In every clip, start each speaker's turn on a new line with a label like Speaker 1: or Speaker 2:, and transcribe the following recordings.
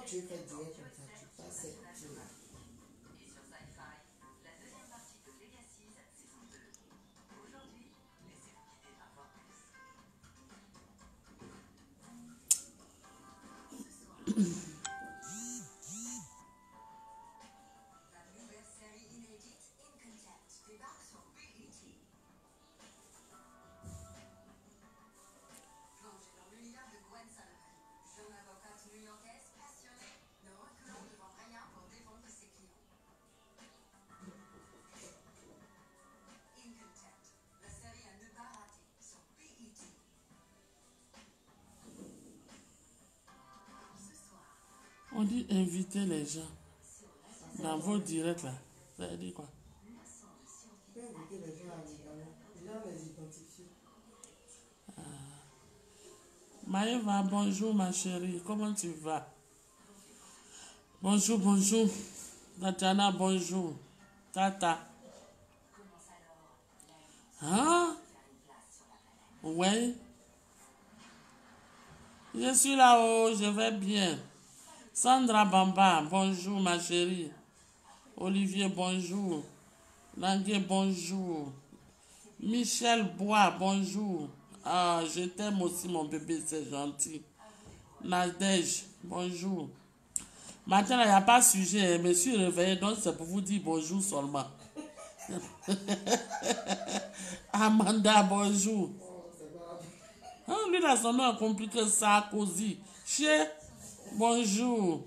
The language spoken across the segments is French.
Speaker 1: tu fais direct comme ça, tu passes cette là.
Speaker 2: On dit inviter les gens dans vos directs là. Ça veut dire quoi?
Speaker 1: Tu peux inviter les gens à regarder. Les gens les identifient.
Speaker 2: Maëva, bonjour ma chérie. Comment tu vas? Bonjour, bonjour. Tatiana, bonjour. Tata. Hein? Oui. Je suis là-haut, je vais bien. Sandra Bamba, bonjour ma chérie. Olivier, bonjour. Languet, bonjour. Michel Bois, bonjour. Ah, je t'aime aussi mon bébé, c'est gentil. Nadège, bonjour. Maintenant, il n'y a pas de sujet, je me suis réveillé, donc c'est pour vous dire bonjour seulement. Amanda, bonjour. Ah, lui, là, son nom est compliqué, Sarkozy. Chez, bonjour.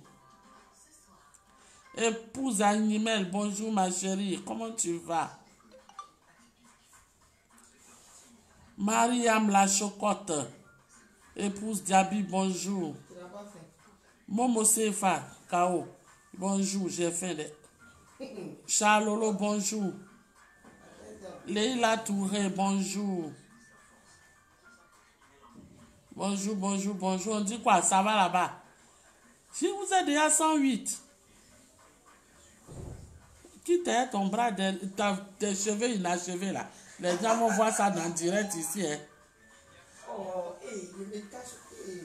Speaker 2: Épouse Animel, bonjour ma chérie, comment tu vas? Mariam la chocotte. Épouse Diaby, bonjour.
Speaker 1: Tu l'as pas fait.
Speaker 2: Momo Sefa, Kao, bonjour, j'ai faim. Charlolo, bonjour. Leila Touré, bonjour. Bonjour, bonjour, bonjour. On dit quoi? Ça va là-bas? Si vous êtes déjà 108, quitte ton bras, tes cheveux inachevés là. Les gens vont voir ça dans le direct ici. Hein.
Speaker 1: Oh, hey, je me cache. Hey.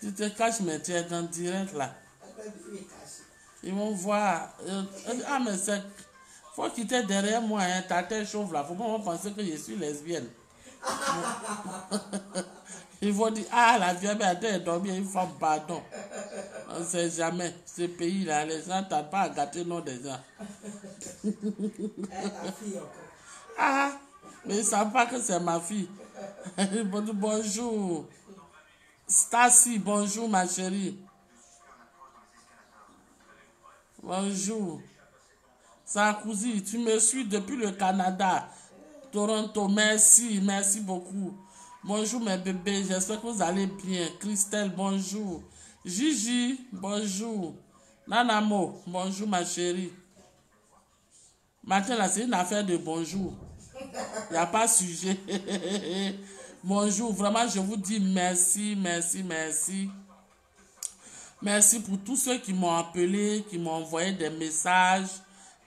Speaker 2: Tu te caches, mais tu es dans le direct là.
Speaker 1: Attends, je me cache.
Speaker 2: Ils vont voir. Ah, mais c'est. Faut quitter derrière moi, hein, ta tête chauve là. Faut pas penser que je suis lesbienne. Ils vont dire, ah, la vieille mère est dormie, une femme, pardon. On ne sait jamais. Ce pays-là, les gens ne tardent pas à gâter le nom des gens.
Speaker 1: Ta fille encore.
Speaker 2: Ah, mais ils ne savent pas que c'est ma fille. Bonjour. Stacy, bonjour ma chérie. Bonjour. Sarkozy, tu me suis depuis le Canada. Toronto, merci, merci beaucoup. Bonjour mes bébés, j'espère que vous allez bien. Christelle, bonjour. Gigi, bonjour. Nanamo, bonjour ma chérie. Maintenant là, c'est une affaire de bonjour. Il n'y a pas de sujet. Bonjour, vraiment je vous dis merci, merci, merci. Merci pour tous ceux qui m'ont appelé, qui m'ont envoyé des messages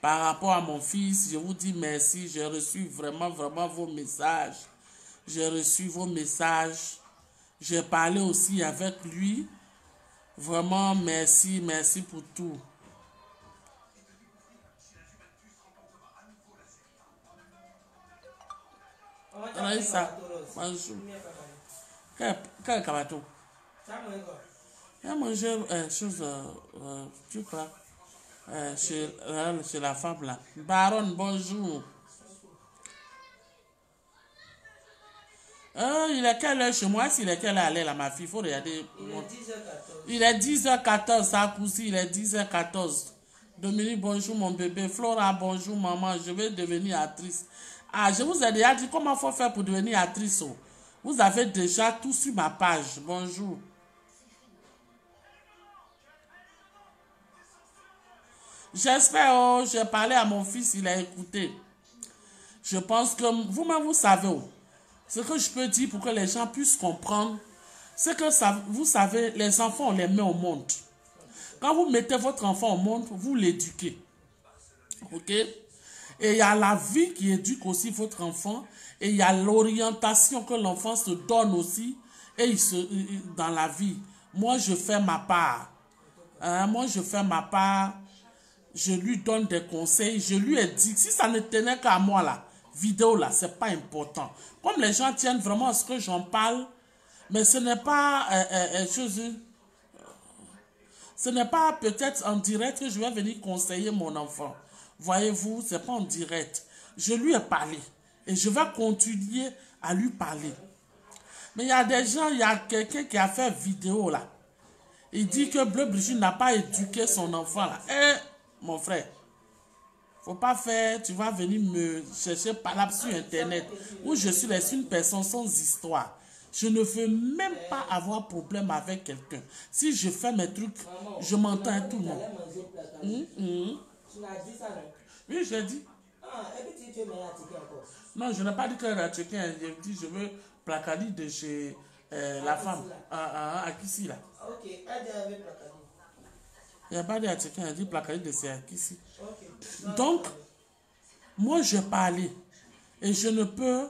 Speaker 2: par rapport à mon fils. Je vous dis merci, j'ai reçu vraiment, vraiment vos messages. J'ai reçu vos messages. J'ai parlé aussi avec lui. Vraiment, merci, merci pour tout. Raïssa, bonjour. Quel cabato? Il a mangé chose, tu crois, chez la femme là. Baron, bonjour. Il est quelle heure chez moi? S'il est quelle heure là, ma fille? Il faut regarder. Il est 10h14, ça a poussé, il est 10h14. Dominique, bonjour mon bébé. Flora, bonjour maman, je vais devenir actrice. Ah, je vous ai déjà dit comment il faut faire pour devenir actrice. Oh. Vous avez déjà tout sur ma page. Bonjour. J'espère, oh, j'ai parlé à mon fils, il a écouté. Je pense que vous-même, vous savez. Oh. Ce que je peux dire pour que les gens puissent comprendre, c'est que vous savez, les enfants, on les met au monde. Quand vous mettez votre enfant au monde, vous l'éduquez. Ok? Et il y a la vie qui éduque aussi votre enfant. Et il y a l'orientation que l'enfant se donne aussi. Et dans la vie. Moi, je fais ma part. Moi, je fais ma part. Je lui donne des conseils. Je lui ai dit, si ça ne tenait qu'à moi, là, vidéo, là, c'est pas important. Comme les gens tiennent vraiment à ce que j'en parle, mais ce n'est pas... ce n'est pas peut-être en direct que je vais venir conseiller mon enfant. Voyez-vous, c'est pas en direct. Je lui ai parlé. Et je vais continuer à lui parler. Mais il y a des gens, il y a quelqu'un qui a fait vidéo là. Il dit que Bleu Brigitte n'a pas éduqué son enfant là. Eh, mon frère, faut pas faire, tu vas venir me chercher par là sur internet où je suis une personne sans histoire. Je ne veux même pas avoir problème avec quelqu'un. Si je fais mes trucs, je m'entends à tout le monde.
Speaker 1: Tu l'as dit ça, non?
Speaker 2: Oui, j'ai dit.
Speaker 1: Ah, et puis tu veux me l'attiquer encore?
Speaker 2: Non, je n'ai pas dit qu'elle a checké. J'ai dit je veux Placali de chez la femme. À Kissi là.
Speaker 1: Ok, elle dit avec Placali.
Speaker 2: Il n'y a pas dit à checker, elle a dit Placali de chez Kissi.
Speaker 1: Ok.
Speaker 2: Donc, moi je parlais. Et je ne peux...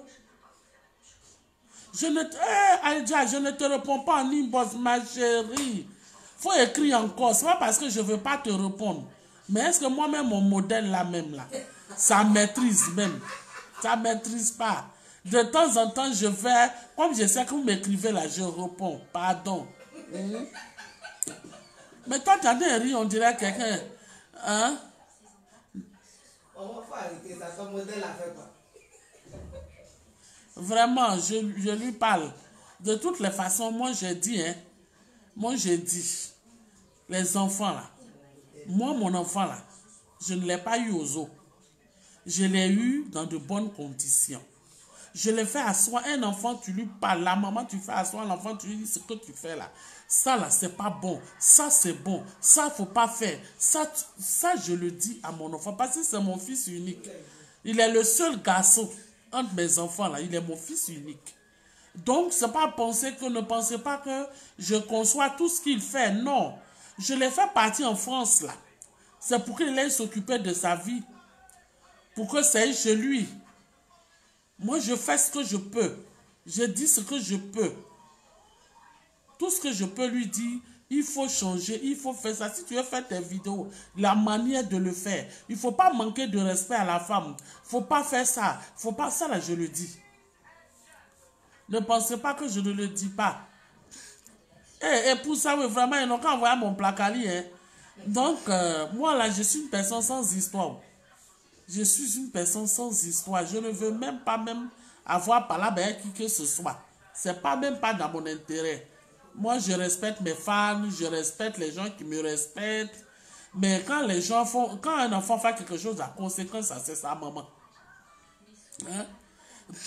Speaker 2: Aïdja, je ne te réponds pas en inbox, ma chérie. Faut écrire encore. C'est pas parce que je ne veux pas te répondre. Mais est-ce que moi-même, mon modèle là même là, ça maîtrise même. Ça maîtrise pas. De temps en temps, je vais, comme je sais que vous m'écrivez là, je réponds. Pardon. Mais toi, tu as des rires, on dirait quelqu'un. Hein?
Speaker 1: On va faire arrêter ça, son modèle a fait quoi?
Speaker 2: Vraiment, je lui parle. De toutes les façons, moi j'ai dit, les enfants là, moi mon enfant là, je ne l'ai pas eu aux os. Je l'ai eu dans de bonnes conditions. Je l'ai fait asseoir. Un enfant, tu lui parles. La maman, tu fais asseoir l'enfant, tu lui dis ce que tu fais là. Ça là, c'est pas bon. Ça, c'est bon. Ça, faut pas faire. Ça, je le dis à mon enfant parce que c'est mon fils unique. Il est le seul garçon entre mes enfants là. Il est mon fils unique. Donc, c'est pas ne pensez pas que je conçois tout ce qu'il fait. Non. Je l'ai fait partir en France là. C'est pour qu'il aille s'occuper de sa vie. Pour que ça aille chez lui. Moi, je fais ce que je peux. Je dis ce que je peux. Tout ce que je peux lui dire, il faut changer, il faut faire ça. Si tu veux faire tes vidéos, la manière de le faire. Il ne faut pas manquer de respect à la femme. Il ne faut pas faire ça. Il ne faut pas ça, là, je le dis. Ne pensez pas que je ne le dis pas. Et pour ça, oui, vraiment, ils n'ont qu'à envoyer mon placali. Hein. Donc, moi, là, je suis une personne sans histoire. Je suis une personne sans histoire. Je ne veux même pas avoir par là avec qui que ce soit. C'est pas même pas dans mon intérêt. Moi, je respecte mes fans, je respecte les gens qui me respectent. Mais quand un enfant fait quelque chose, la conséquence, c'est sa maman. Hein?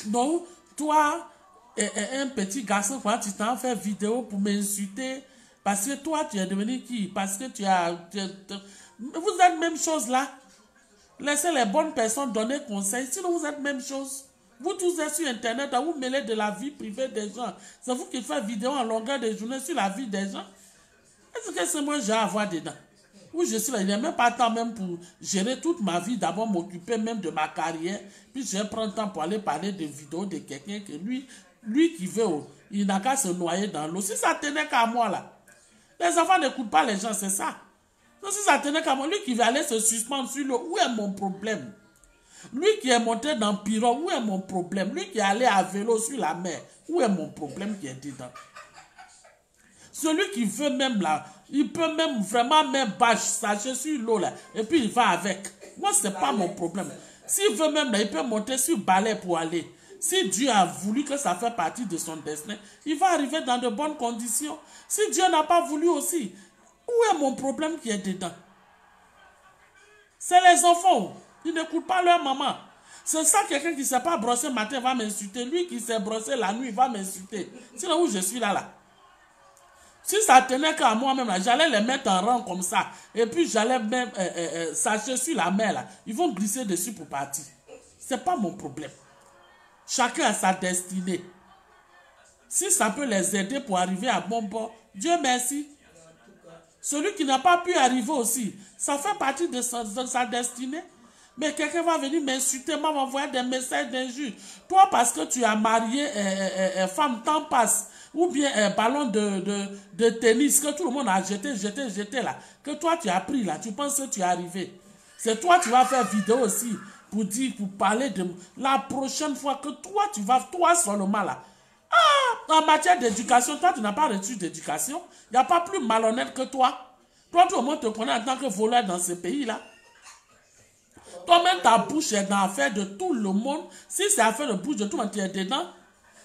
Speaker 2: Donc, toi, un petit garçon, quand tu t'en fais vidéo pour m'insulter, parce que toi, tu es devenu qui? Parce que vous êtes même chose là. Laissez les bonnes personnes donner conseil. Sinon, vous êtes même chose. Vous tous êtes sur Internet, à vous mêler de la vie privée des gens. C'est vous qui faites vidéo en longueur de journée sur la vie des gens. Est-ce que c'est moi j'ai à voir dedans? Où je suis là, il n'y a même pas temps même pour gérer toute ma vie, d'abord m'occuper même de ma carrière. Puis je prends le temps pour aller parler de vidéos de quelqu'un que lui qui veut, il n'a qu'à se noyer dans l'eau. Si ça tenait qu'à moi là, les enfants n'écoutent pas les gens, c'est ça. Donc si ça tenait qu'à moi, lui qui veut aller se suspendre sur l'eau, où est mon problème? Lui qui est monté dans pirogue, où est mon problème? Lui qui est allé à vélo sur la mer, où est mon problème qui est dedans? Celui qui veut même là, il peut même vraiment mettre bâche, sachet sur l'eau là, et puis il va avec. Moi, c'est pas mon problème. S'il veut même là, il peut monter sur balai pour aller. Si Dieu a voulu que ça fait partie de son destin, il va arriver dans de bonnes conditions. Si Dieu n'a pas voulu aussi, où est mon problème qui est dedans? C'est les enfants. Ils n'écoutent pas leur maman. C'est ça, quelqu'un qui ne s'est pas brossé le matin va m'insulter. Lui qui s'est brossé la nuit va m'insulter. Sinon, où je suis là. Si ça tenait qu'à moi-même, j'allais les mettre en rang comme ça. Et puis, j'allais même sachet sur la mer. Là. Ils vont glisser dessus pour partir. Ce n'est pas mon problème. Chacun a sa destinée. Si ça peut les aider pour arriver à bon port, Dieu merci. Celui qui n'a pas pu arriver aussi, ça fait partie de sa destinée. Mais quelqu'un va venir m'insulter, m'envoyer des messages d'injures. Toi, parce que tu as marié femme, temps passe. ou bien un ballon de tennis que tout le monde a jeté là, que toi tu as pris là, tu penses que tu es arrivé. C'est toi qui vas faire vidéo aussi pour dire, pour parler de la prochaine fois que toi seulement là. Ah, en matière d'éducation, toi tu n'as pas reçu d'éducation. Il n'y a pas plus malhonnête que toi. Toi, tout le monde te connaît en tant que voleur dans ce pays-là. Toi-même, ta bouche est dans l'affaire de tout le monde. Si c'est affaire de bouche de tout le monde, tu es dedans.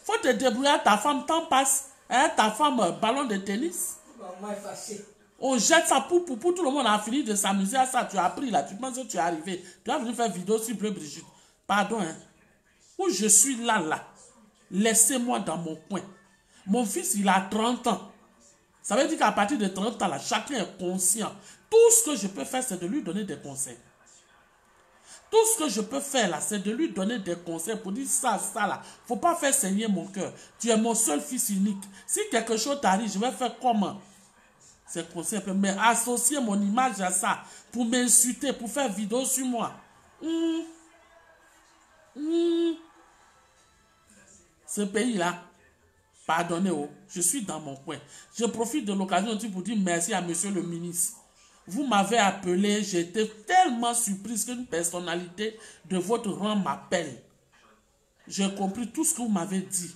Speaker 2: Faut te débrouiller, ta femme t'en passe. Hein, ta femme, ballon de tennis.
Speaker 1: Maman est fâchée.
Speaker 2: On jette ça pour tout le monde a fini de s'amuser à ça. Tu as appris là, tu penses que tu es arrivé. Tu as venu faire vidéo sur Bleu Brigitte. Pardon, hein. Où je suis là. Laissez-moi dans mon coin. Mon fils, il a 30 ans. Ça veut dire qu'à partir de 30 ans, là, chacun est conscient. Tout ce que je peux faire, c'est de lui donner des conseils. Tout ce que je peux faire, là, c'est de lui donner des conseils pour dire ça, là. Faut pas faire saigner mon cœur. Tu es mon seul fils unique. Si quelque chose t'arrive, je vais faire comment? C'est conseil. Mais associer mon image à ça, pour m'insulter, pour faire vidéo sur moi. Ce pays-là, pardonnez-moi, je suis dans mon coin. Je profite de l'occasion pour dire merci à monsieur le ministre. Vous m'avez appelé, j'étais tellement surprise qu'une personnalité de votre rang m'appelle. J'ai compris tout ce que vous m'avez dit.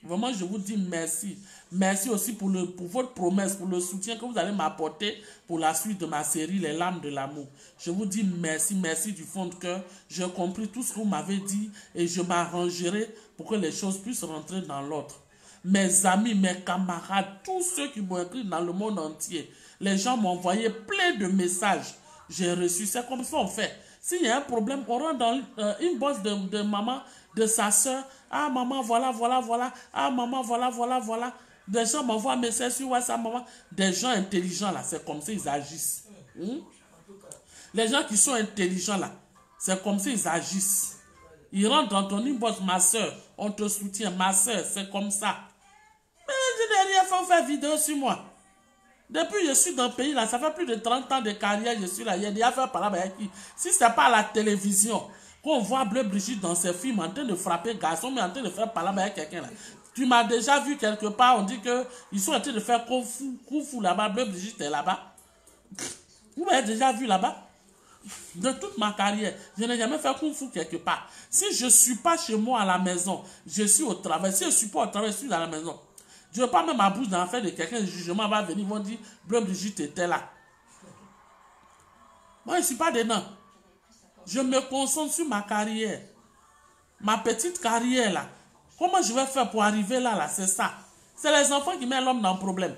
Speaker 2: Vraiment, je vous dis merci. Merci aussi pour votre promesse, pour le soutien que vous allez m'apporter pour la suite de ma série Les Lames de l'amour. Je vous dis merci du fond de cœur. J'ai compris tout ce que vous m'avez dit et je m'arrangerai pour que les choses puissent rentrer dans l'ordre. Mes amis, mes camarades, tous ceux qui m'ont écrit dans le monde entier, les gens m'ont envoyé plein de messages. J'ai reçu, c'est comme ça on fait. S'il y a un problème, on rentre dans une bosse de maman, de sa soeur. Ah maman, voilà. Ah maman, voilà. Des gens m'envoient un message sur WhatsApp, maman. Des gens intelligents là, c'est comme ça ils agissent. Les gens qui sont intelligents là, c'est comme ça ils agissent. Ils rentrent dans ton inbox, ma soeur, on te soutient, ma soeur, c'est comme ça. Mais je n'ai rien fait pour faire vidéo sur moi. Depuis que je suis dans le pays là, ça fait plus de 30 ans de carrière, je suis là. Il y a déjà fait par là avec qui. Si ce n'est pas à la télévision, qu'on voit Bleu Brigitte dans ses films en train de frapper garçon, mais en train de faire par là avec quelqu'un là. Tu m'as déjà vu quelque part, on dit qu'ils sont en train de faire kung fu là-bas, Bleu Brigitte est là-bas. Vous m'avez déjà vu là-bas? De toute ma carrière, je n'ai jamais fait kung fu quelque part. Si je ne suis pas chez moi à la maison, je suis au travail. Si je ne suis pas au travail, je suis à la maison. Je ne veux pas mettre ma bouche dans l'affaire de quelqu'un, le jugement va venir, ils vont dire, Bleu Brigitte était là. Moi, je ne suis pas dedans. Je me concentre sur ma carrière. Ma petite carrière là. Comment je vais faire pour arriver là, c'est ça. C'est les enfants qui mettent l'homme dans le problème.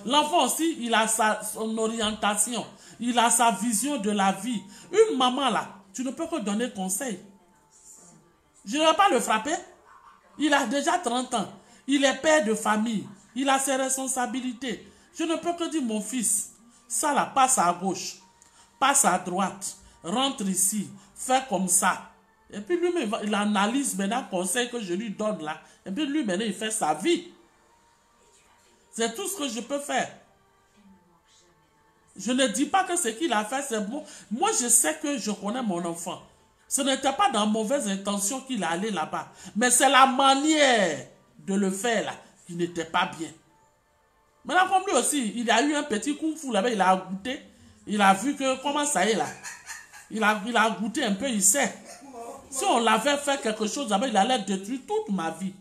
Speaker 2: L'enfant aussi, il a son orientation. Il a sa vision de la vie. Une maman là, tu ne peux que donner conseil. Je ne vais pas le frapper. Il a déjà 30 ans. Il est père de famille. Il a ses responsabilités. Je ne peux que dire, mon fils, ça là, passe à gauche, passe à droite, rentre ici, fais comme ça. Et puis lui-même, il analyse maintenant le conseil que je lui donne là. Et puis lui, maintenant, il fait sa vie. C'est tout ce que je peux faire. Je ne dis pas que ce qu'il a fait, c'est bon. Moi, je sais que je connais mon enfant. Ce n'était pas dans mauvaise intention qu'il allait là-bas. Mais c'est la manière de le faire là qui n'était pas bien. Maintenant, comme lui aussi, il a eu un petit kung fu là-bas, il a goûté. Il a vu que, comment ça est là. Il a goûté un peu, il sait. Si on l'avait fait quelque chose là-bas, il allait détruire toute ma vie.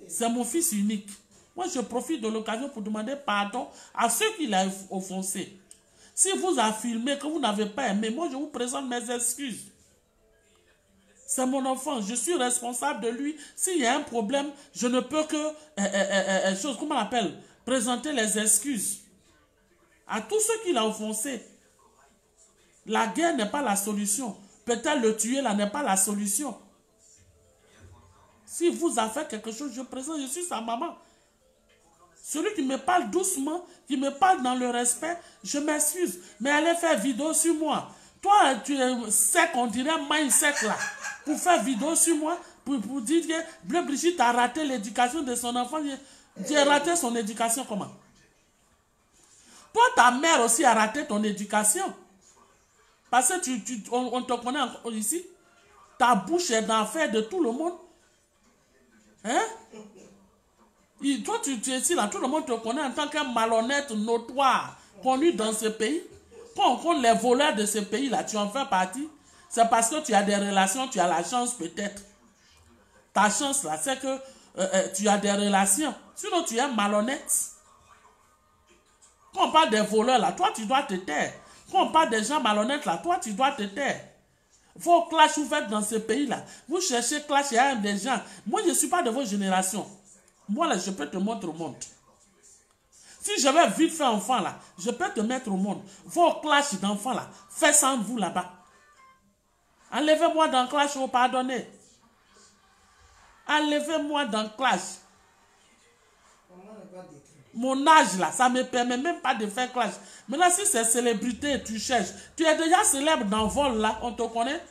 Speaker 2: C'est mon fils unique. Moi, je profite de l'occasion pour demander pardon à ceux qui l'ont offensé. Si vous avez filmé que vous n'avez pas aimé, moi, je vous présente mes excuses. C'est mon enfant, je suis responsable de lui. S'il y a un problème, je ne peux que, comment on appelle, présenter les excuses à tous ceux qui l'ont offensé. La guerre n'est pas la solution. Peut-être le tuer là n'est pas la solution. Si vous avez fait quelque chose, je présente, je suis sa maman. Celui qui me parle doucement, qui me parle dans le respect, je m'excuse. Mais allez faire vidéo sur moi. Toi, tu es sec, on dirait mindset là. Pour faire vidéo sur moi, pour dire que Bleu Brigitte a raté l'éducation de son enfant. J'ai raté son éducation comment? Toi, ta mère aussi a raté ton éducation. Parce que on te connaît encore ici. Ta bouche est dans l'affaire de tout le monde. Hein? Toi, tu es ici, là, tout le monde te connaît en tant qu'un malhonnête notoire, connu dans ce pays. Quand on compte les voleurs de ce pays-là, tu en fais partie. C'est parce que tu as des relations, tu as la chance peut-être. Ta chance, là, c'est que tu as des relations. Sinon, tu es malhonnête. Quand on parle des voleurs, là, toi, tu dois te taire. Quand on parle des gens malhonnêtes, là, toi, tu dois te taire. Vos clashs vous faites dans ce pays-là. Vous cherchez clash, il y a des gens. Moi, je ne suis pas de votre génération. Moi, là, je peux te montrer au monde. Si je vais vite faire enfant, là, je peux te mettre au monde. Vos clashs d'enfants, là, faites sans vous, là-bas. Enlevez-moi dans le clash, vous pardonnez. Enlevez-moi dans le clash. Mon âge, là, ça ne me permet même pas de faire clash. Maintenant, si c'est célébrité, tu cherches. Tu es déjà célèbre dans vol, là, on te connaît.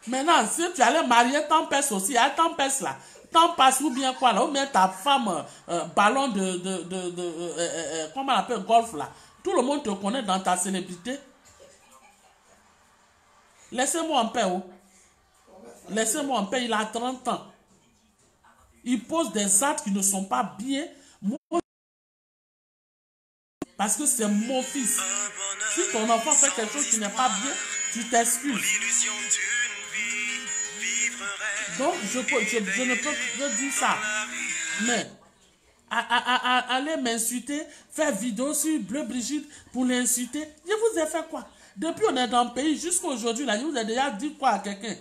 Speaker 2: Maintenant, si tu allais marier Tempest aussi, à Tempest, là, Tempest ou bien quoi, là, ou bien ta femme, ballon comment on appelle, golf, là. Tout le monde te connaît dans ta célébrité. Laissez-moi en paix, oh. Laissez-moi en paix, il a 30 ans. Il pose des actes qui ne sont pas bien. Parce que c'est mon fils. Si ton enfant fait quelque chose qui n'est pas bien, tu t'excuses. Donc, je ne peux que dire ça. Mais, aller m'insulter, faire vidéo sur Bleu Brigitte pour l'insulter, je vous ai fait quoi? Depuis on est dans le pays, jusqu'à aujourd'hui, là, je vous ai déjà dit quoi à quelqu'un?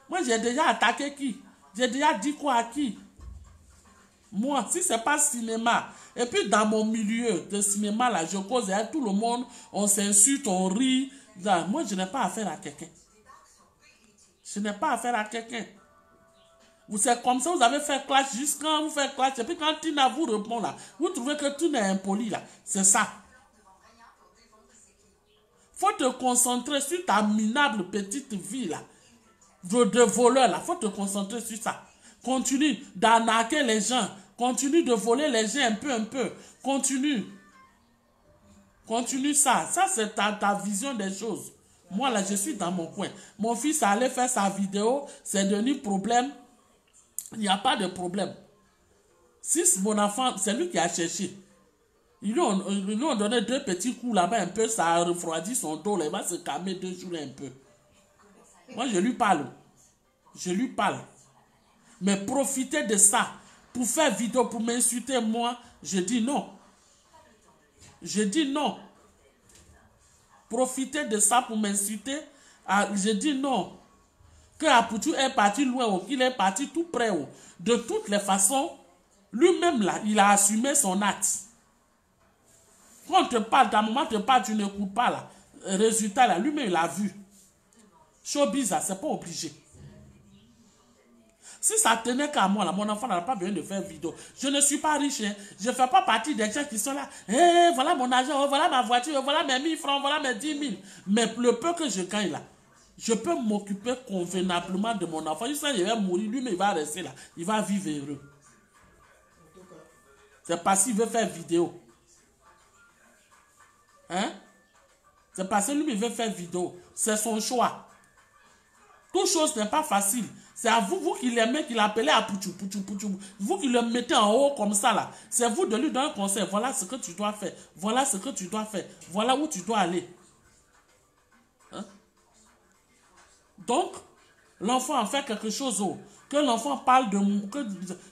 Speaker 2: Moi, j'ai déjà attaqué qui? J'ai déjà dit quoi à qui? Moi, si ce n'est pas cinéma, et puis dans mon milieu de cinéma, là, je cause avec tout le monde, on s'insulte, on rit. Moi, je n'ai pas affaire à quelqu'un. Je n'ai pas affaire à quelqu'un. C'est comme ça, vous avez fait clash, juste quand vous faites clash, et puis quand Tina vous répond là, vous trouvez que tout n'est impoli là. C'est ça. Faut te concentrer sur ta minable petite vie là, de voleur là. Faut te concentrer sur ça. Continue d'arnaquer les gens. Continue de voler les gens un peu. Continue. Continue ça. Ça, c'est ta vision des choses. Moi, là, je suis dans mon coin. Mon fils allait faire sa vidéo. C'est devenu problème. Il n'y a pas de problème. Si mon enfant, c'est lui qui a cherché. Ils lui ont donné 2 petits coups là-bas un peu. Ça a refroidi son dos. Là, il va se calmer 2 jours un peu. Moi, je lui parle. Je lui parle. Mais profiter de ça pour faire vidéo, pour m'insulter, moi, je dis non. Je dis non. Profiter de ça pour m'insulter, je dis non. Que Apoutou est parti loin, qu'il est parti tout près. De toutes les façons, lui-même là, il a assumé son acte. Quand on te parle, d'un moment te parle, tu n'écoutes pas là. Résultat là, lui-même il a vu. Showbiz là, c'est pas obligé. Si ça tenait qu'à moi, là, mon enfant n'a pas besoin de faire vidéo. Je ne suis pas riche. Hein. Je ne fais pas partie des gens qui sont là. Hey, voilà mon argent, voilà ma voiture, voilà mes 1000 francs, voilà mes 10 000. Mais le peu que je gagne là, je peux m'occuper convenablement de mon enfant. Il va mourir, lui, mais il va rester là. Il va vivre heureux. C'est parce qu'il veut faire vidéo. Hein? C'est parce que lui, il veut faire vidéo. C'est son choix. Toute chose n'est pas facile. C'est à vous, vous qui l'aimez, qui l'appelez à Pouchou. Vous qui le mettez en haut comme ça là. C'est vous de lui donner un conseil. Voilà ce que tu dois faire. Voilà ce que tu dois faire. Voilà où tu dois aller. Hein? Donc, l'enfant en fait quelque chose. Que l'enfant parle de moi.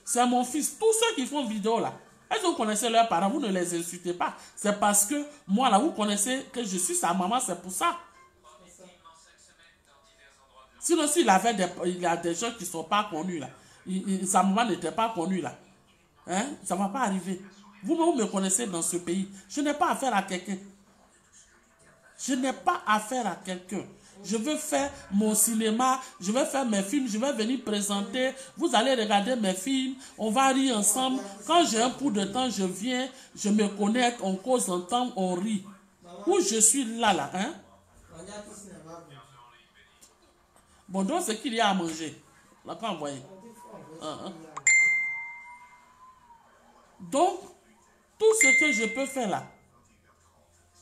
Speaker 2: C'est mon fils. Tous ceux qui font vidéo là. Est-ce que vous connaissez leurs parents? Vous ne les insultez pas. C'est parce que moi là, vous connaissez que je suis sa maman. C'est pour ça. Sinon, s'il y a des gens qui ne sont pas connus là, sa maman n'était pas connue là, hein? Ça ne va pas arriver. Vous me connaissez dans ce pays. Je n'ai pas affaire à quelqu'un. Je n'ai pas affaire à quelqu'un. Je veux faire mon cinéma, je vais faire mes films, je vais venir présenter. Vous allez regarder mes films, on va rire ensemble. Quand j'ai un coup de temps, je viens, je me connecte, on cause ensemble, on rit. Où je suis là, hein? Bon, donc, c'est qu'il y a à manger. On n'a pas envoyé. Donc, tout ce que je peux faire là.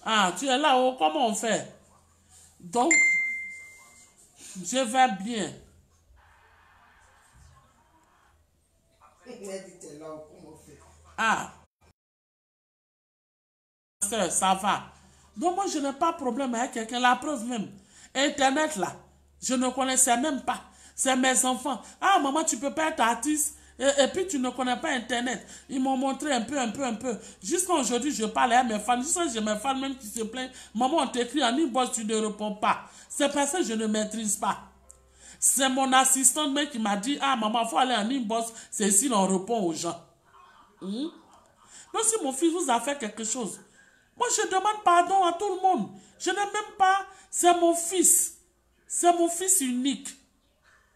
Speaker 2: Ah, tu es là, oh, comment on fait? Donc, je vais bien. Ah. Ça va. Donc moi, je n'ai pas de problème avec quelqu'un. La preuve même. Internet, là, je ne connaissais même pas. C'est mes enfants. Ah, maman, tu peux pas être artiste. Et puis, tu ne connais pas Internet. Ils m'ont montré un peu. Jusqu'à aujourd'hui, je parle à mes fans. Jusqu'à j'ai mes fans même qui se plaignent. Maman, on t'écrit en inbox, tu ne réponds pas. C'est parce que je ne maîtrise pas. C'est mon assistante même qui m'a dit, ah, maman, il faut aller en inbox. C'est ici on répond aux gens. Donc, si mon fils vous a fait quelque chose, moi, je demande pardon à tout le monde. Je n'ai même pas... C'est mon fils. C'est mon fils unique.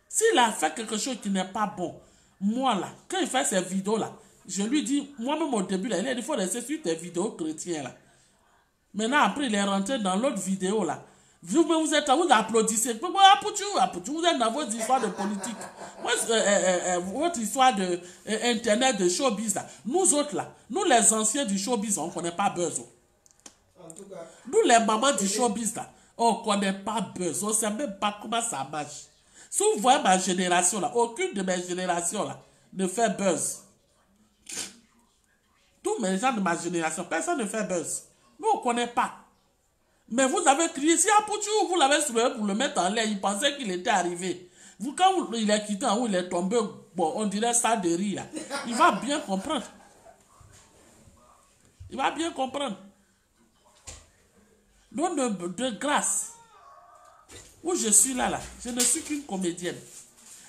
Speaker 2: S'il a fait quelque chose qui n'est pas bon, moi, là, quand il fait ces vidéos-là, je lui dis, moi-même au début, là, il a dit, il faut rester sur tes vidéos chrétiennes, là. Maintenant, après, il est rentré dans l'autre vidéo, là. Vous êtes là, vous applaudissez. Vous êtes dans votre histoire de politique. Votre histoire de Internet, de showbiz, là. Nous autres, là, nous, les anciens du showbiz, on ne connaît pas besoin. Nous, les mamans du showbiz, là, on ne connaît pas buzz. On ne sait même pas comment ça marche. Si vous voyez ma génération, là, aucune de mes générations, là, ne fait buzz. Tous mes gens de ma génération, personne ne fait buzz. Nous, on ne connaît pas. Mais vous avez crié, si Apoutou, vous l'avez soulevé pour le mettre en l'air, il pensait qu'il était arrivé. Vous, quand il est quitté en haut, il est tombé, bon, on dirait ça de rire, là. Il va bien comprendre. Il va bien comprendre. Donc, de grâce, où je suis là, je ne suis qu'une comédienne.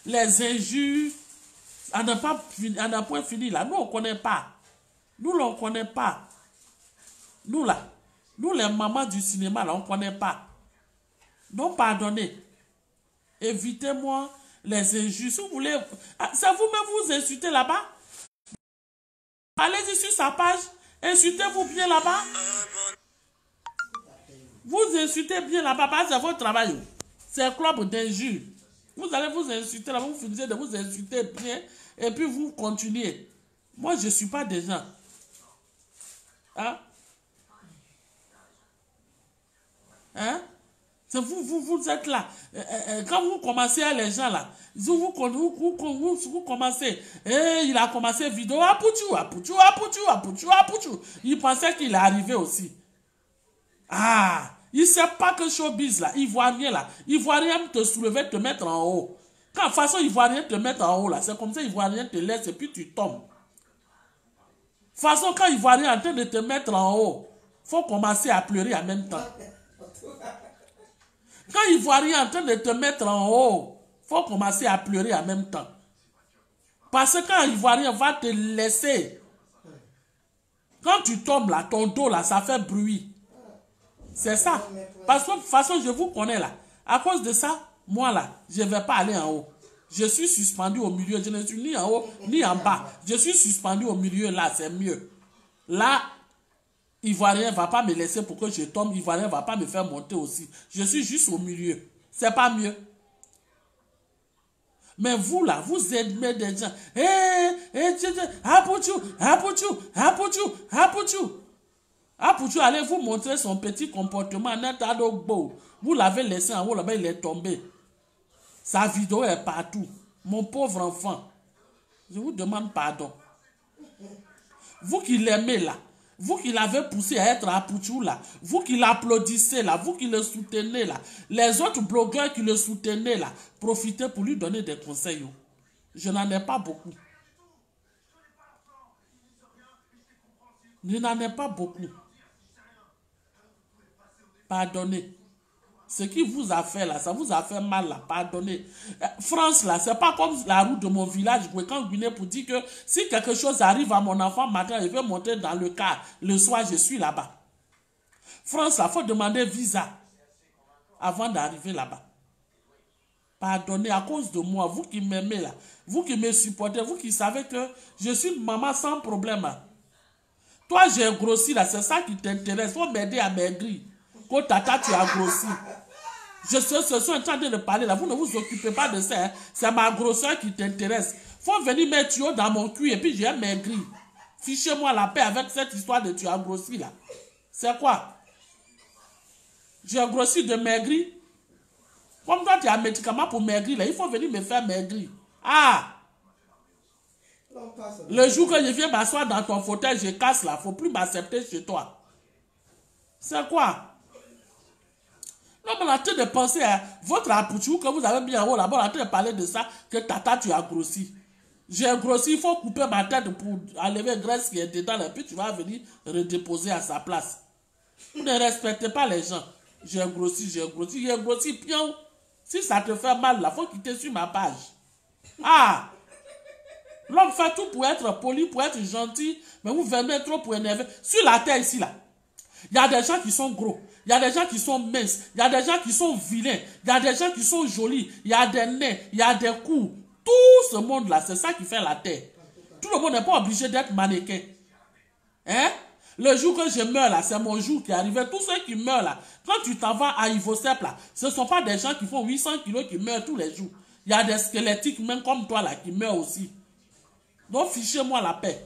Speaker 2: Les injures, à n'a point fini là. Nous, on ne connaît pas. Nous, on ne connaît pas. Nous, là, nous, les mamans du cinéma, là, on ne connaît pas. Donc, pardonnez. Évitez-moi les injures. Si vous voulez, c'est vous-même vous insultez là-bas. Allez-y sur sa page. Insultez-vous bien là-bas. Vous insultez bien là-bas, parce que c'est votre travail. C'est un club d'injures. Vous allez vous insulter là, vous finissez de vous insulter bien, et puis vous continuez. Moi, je ne suis pas des gens. Hein? Hein? Vous êtes là. Quand vous commencez à les gens là, vous commencez. Il a commencé vidéo. Apoutou. Il pensait qu'il est arrivé aussi. Ah, il ne sait pas que showbiz là, Ivoirien là, Ivoirien te soulever, te mettre en haut. Quand de façon Ivoirien te mettre en haut là, c'est comme ça Ivoirien te laisse et puis tu tombes. De façon quand Ivoirien est en train de te mettre en haut, il faut commencer à pleurer en même temps. Quand Ivoirien est en train de te mettre en haut, il faut commencer à pleurer en même temps. Parce que quand Ivoirien va te laisser, quand tu tombes là, ton dos là, ça fait bruit. C'est ça. Parce que de toute façon, je vous connais là. À cause de ça, moi là, je ne vais pas aller en haut. Je suis suspendu au milieu. Je ne suis ni en haut, ni en bas. Je suis suspendu au milieu là, c'est mieux. Là, Ivoirien ne va pas me laisser pour que je tombe. Ivoirien ne va pas me faire monter aussi. Je suis juste au milieu. C'est pas mieux. Mais vous là, vous aimez des gens. Apoutou, allez vous montrer son petit comportement. Vous l'avez laissé en haut, là-bas, il est tombé. Sa vidéo est partout. Mon pauvre enfant, je vous demande pardon. Vous qui l'aimez là, vous qui l'avez poussé à être Apoutou là, vous qui l'applaudissez là, vous qui le soutenez là, les autres blogueurs qui le soutenaient là, profitez pour lui donner des conseils. Je n'en ai pas beaucoup. Je n'en ai pas beaucoup. Pardonnez. Ce qui vous a fait là, ça vous a fait mal là, pardonnez. France là, c'est pas comme la route de mon village, quand Guinée pour dire que si quelque chose arrive à mon enfant matin, il veut monter dans le car, le soir je suis là-bas. France là, il faut demander visa avant d'arriver là-bas. Pardonnez à cause de moi, vous qui m'aimez là, vous qui me supportez, vous qui savez que je suis une maman sans problème. Toi j'ai grossi là, c'est ça qui t'intéresse, faut m'aider à maigrir. Quand tata tu as grossi. Je suis en train de parler là. Vous ne vous occupez pas de ça. Hein. C'est ma grosseur qui t'intéresse. Faut venir mettre tuyau dans mon cul et puis j'ai maigri. Fichez-moi la paix avec cette histoire de tu as grossi là. C'est quoi? J'ai grossi de maigrir. Comme toi tu as un médicament pour maigrir là, il faut venir me faire maigrir. Ah! Le jour que je viens m'asseoir dans ton fauteuil, je casse là. Il ne faut plus m'accepter chez toi. C'est quoi? Non, mais on est en train de penser à votre apouchou que vous avez mis en haut là-bas. On est en train de parler de ça, que tata, tu as grossi. J'ai grossi, il faut couper ma tête pour enlever graisse qui est dedans. Et puis tu vas venir redéposer à sa place. Vous ne respectez pas les gens. J'ai grossi, j'ai grossi, pion. Si ça te fait mal, là, il faut quitter sur ma page. Ah! L'homme fait tout pour être poli, pour être gentil, mais vous venez trop pour énerver. Sur la terre ici, là, il y a des gens qui sont gros, il y a des gens qui sont minces, il y a des gens qui sont vilains, il y a des gens qui sont jolis, il y a des nez, il y a des coups. Tout ce monde-là, c'est ça qui fait la terre. Tout le monde n'est pas obligé d'être mannequin. Hein? Le jour que je meurs là, c'est mon jour qui est arrivé. Tous ceux qui meurent là, quand tu t'en vas à Ivosep là, ce ne sont pas des gens qui font 800 kilos qui meurent tous les jours. Il y a des squelettiques même comme toi là qui meurent aussi. Donc fichez-moi la paix.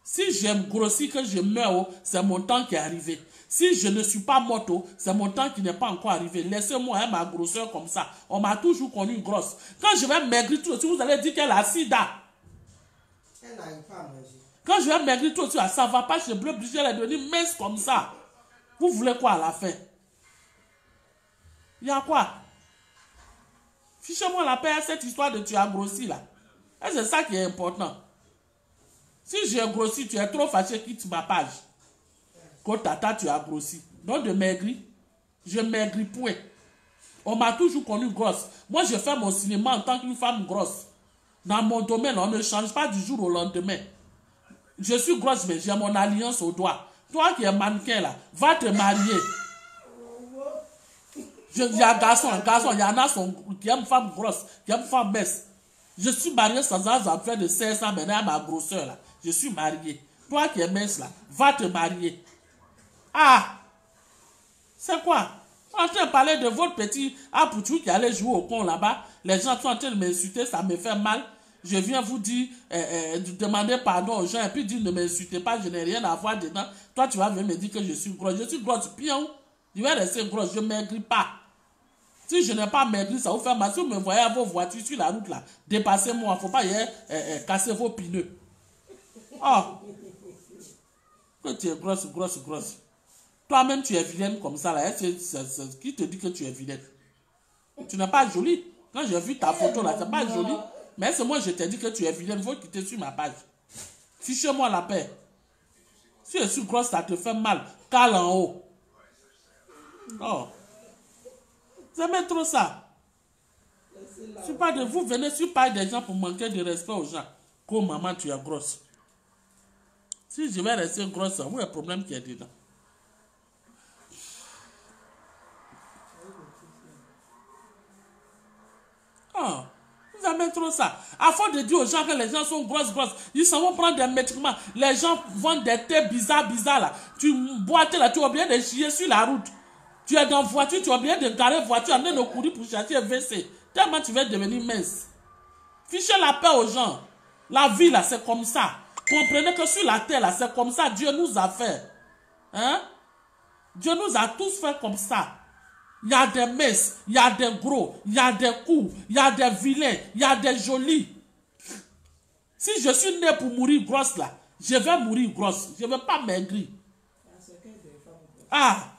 Speaker 2: Si j'aime grossir que je meurs, c'est mon temps qui est arrivé. Si je ne suis pas morte, c'est mon temps qui n'est pas encore arrivé. Laissez-moi ma grosseur comme ça. On m'a toujours connu grosse. Quand je vais maigrir tout aussi, vous allez dire qu'elle a sida.
Speaker 1: Elle n'arrive pas à manger.
Speaker 2: Quand je vais maigrir tout aussi, ça ne va pas chez Bleu Brigitte, elle est devenue mince comme ça. Vous voulez quoi à la fin? Il y a quoi? Fichez-moi la paix à cette histoire de tu as grossi là. Et c'est ça qui est important. Si j'ai grossi, tu es trop fâché, quitte ma page. Quand tata, tu as grossi. Donc de maigrir, je maigris point. On m'a toujours connu grosse. Moi, je fais mon cinéma en tant qu'une femme grosse. Dans mon domaine, on ne change pas du jour au lendemain. Je suis grosse, mais j'ai mon alliance au doigt. Toi qui es mannequin là, va te marier. Il y a garçon, il y en a qui aiment femme grosse, qui aiment femme mince. Je suis marié sans enfant de 16 ans maintenant à ma grosseur là. Je suis marié. Toi qui es mince là, va te marier. Ah! C'est quoi? On est en train de parler de votre petit apouchou qui allait jouer au con là-bas. Les gens sont en train de m'insulter, ça me fait mal. Je viens vous dire, demander pardon aux gens et puis dire ne m'insultez pas, je n'ai rien à voir dedans. Toi tu vas venir me dire que je suis grosse. Je suis grosse, pion. Je vais rester grosse, je ne maigris pas. Si je n'ai pas maigri, ça vous fait mal. Si vous me voyez à vos voitures sur la route là, dépassez-moi, il ne faut pas casser vos pneus. Oh! Que tu es grosse. Toi-même, tu es vilaine comme ça là. C'est qui te dit que tu es vilaine? Tu n'es pas jolie. Quand j'ai vu ta photo là, c'est pas joli. Mais c'est moi, je t'ai dit que tu es vilaine. Il faut quitter sur ma page. Fichez-moi la paix. Si je suis grosse, ça te fait mal. Cale en haut. Oh. Vous aimez trop ça. C'est pas de vous venez sur pas des gens pour manquer de respect aux gens. Comme maman, tu es grosse. Si je vais rester grosse, où est le problème qui est dedans? Oh, vous aimez trop ça. À force de dire aux gens que les gens sont grosses, ils s'en vont prendre des médicaments. Les gens vendent des thés bizarres là. Tu bois là, tu as oublié de chier sur la route. Tu es dans voiture, tu as oublié de garer voiture, en train de courir pour chercher WC. Tellement tu vas devenir mince. Fichez la paix aux gens. La vie là, c'est comme ça. Comprenez que sur la terre là, c'est comme ça. Dieu nous a fait. Hein? Dieu nous a tous fait comme ça. Il y a des minces, il y a des gros, il y a des coups, il y a des vilains, il y a des jolis. Si je suis né pour mourir grosse là, je vais mourir grosse. Je ne vais pas maigrir. Ah!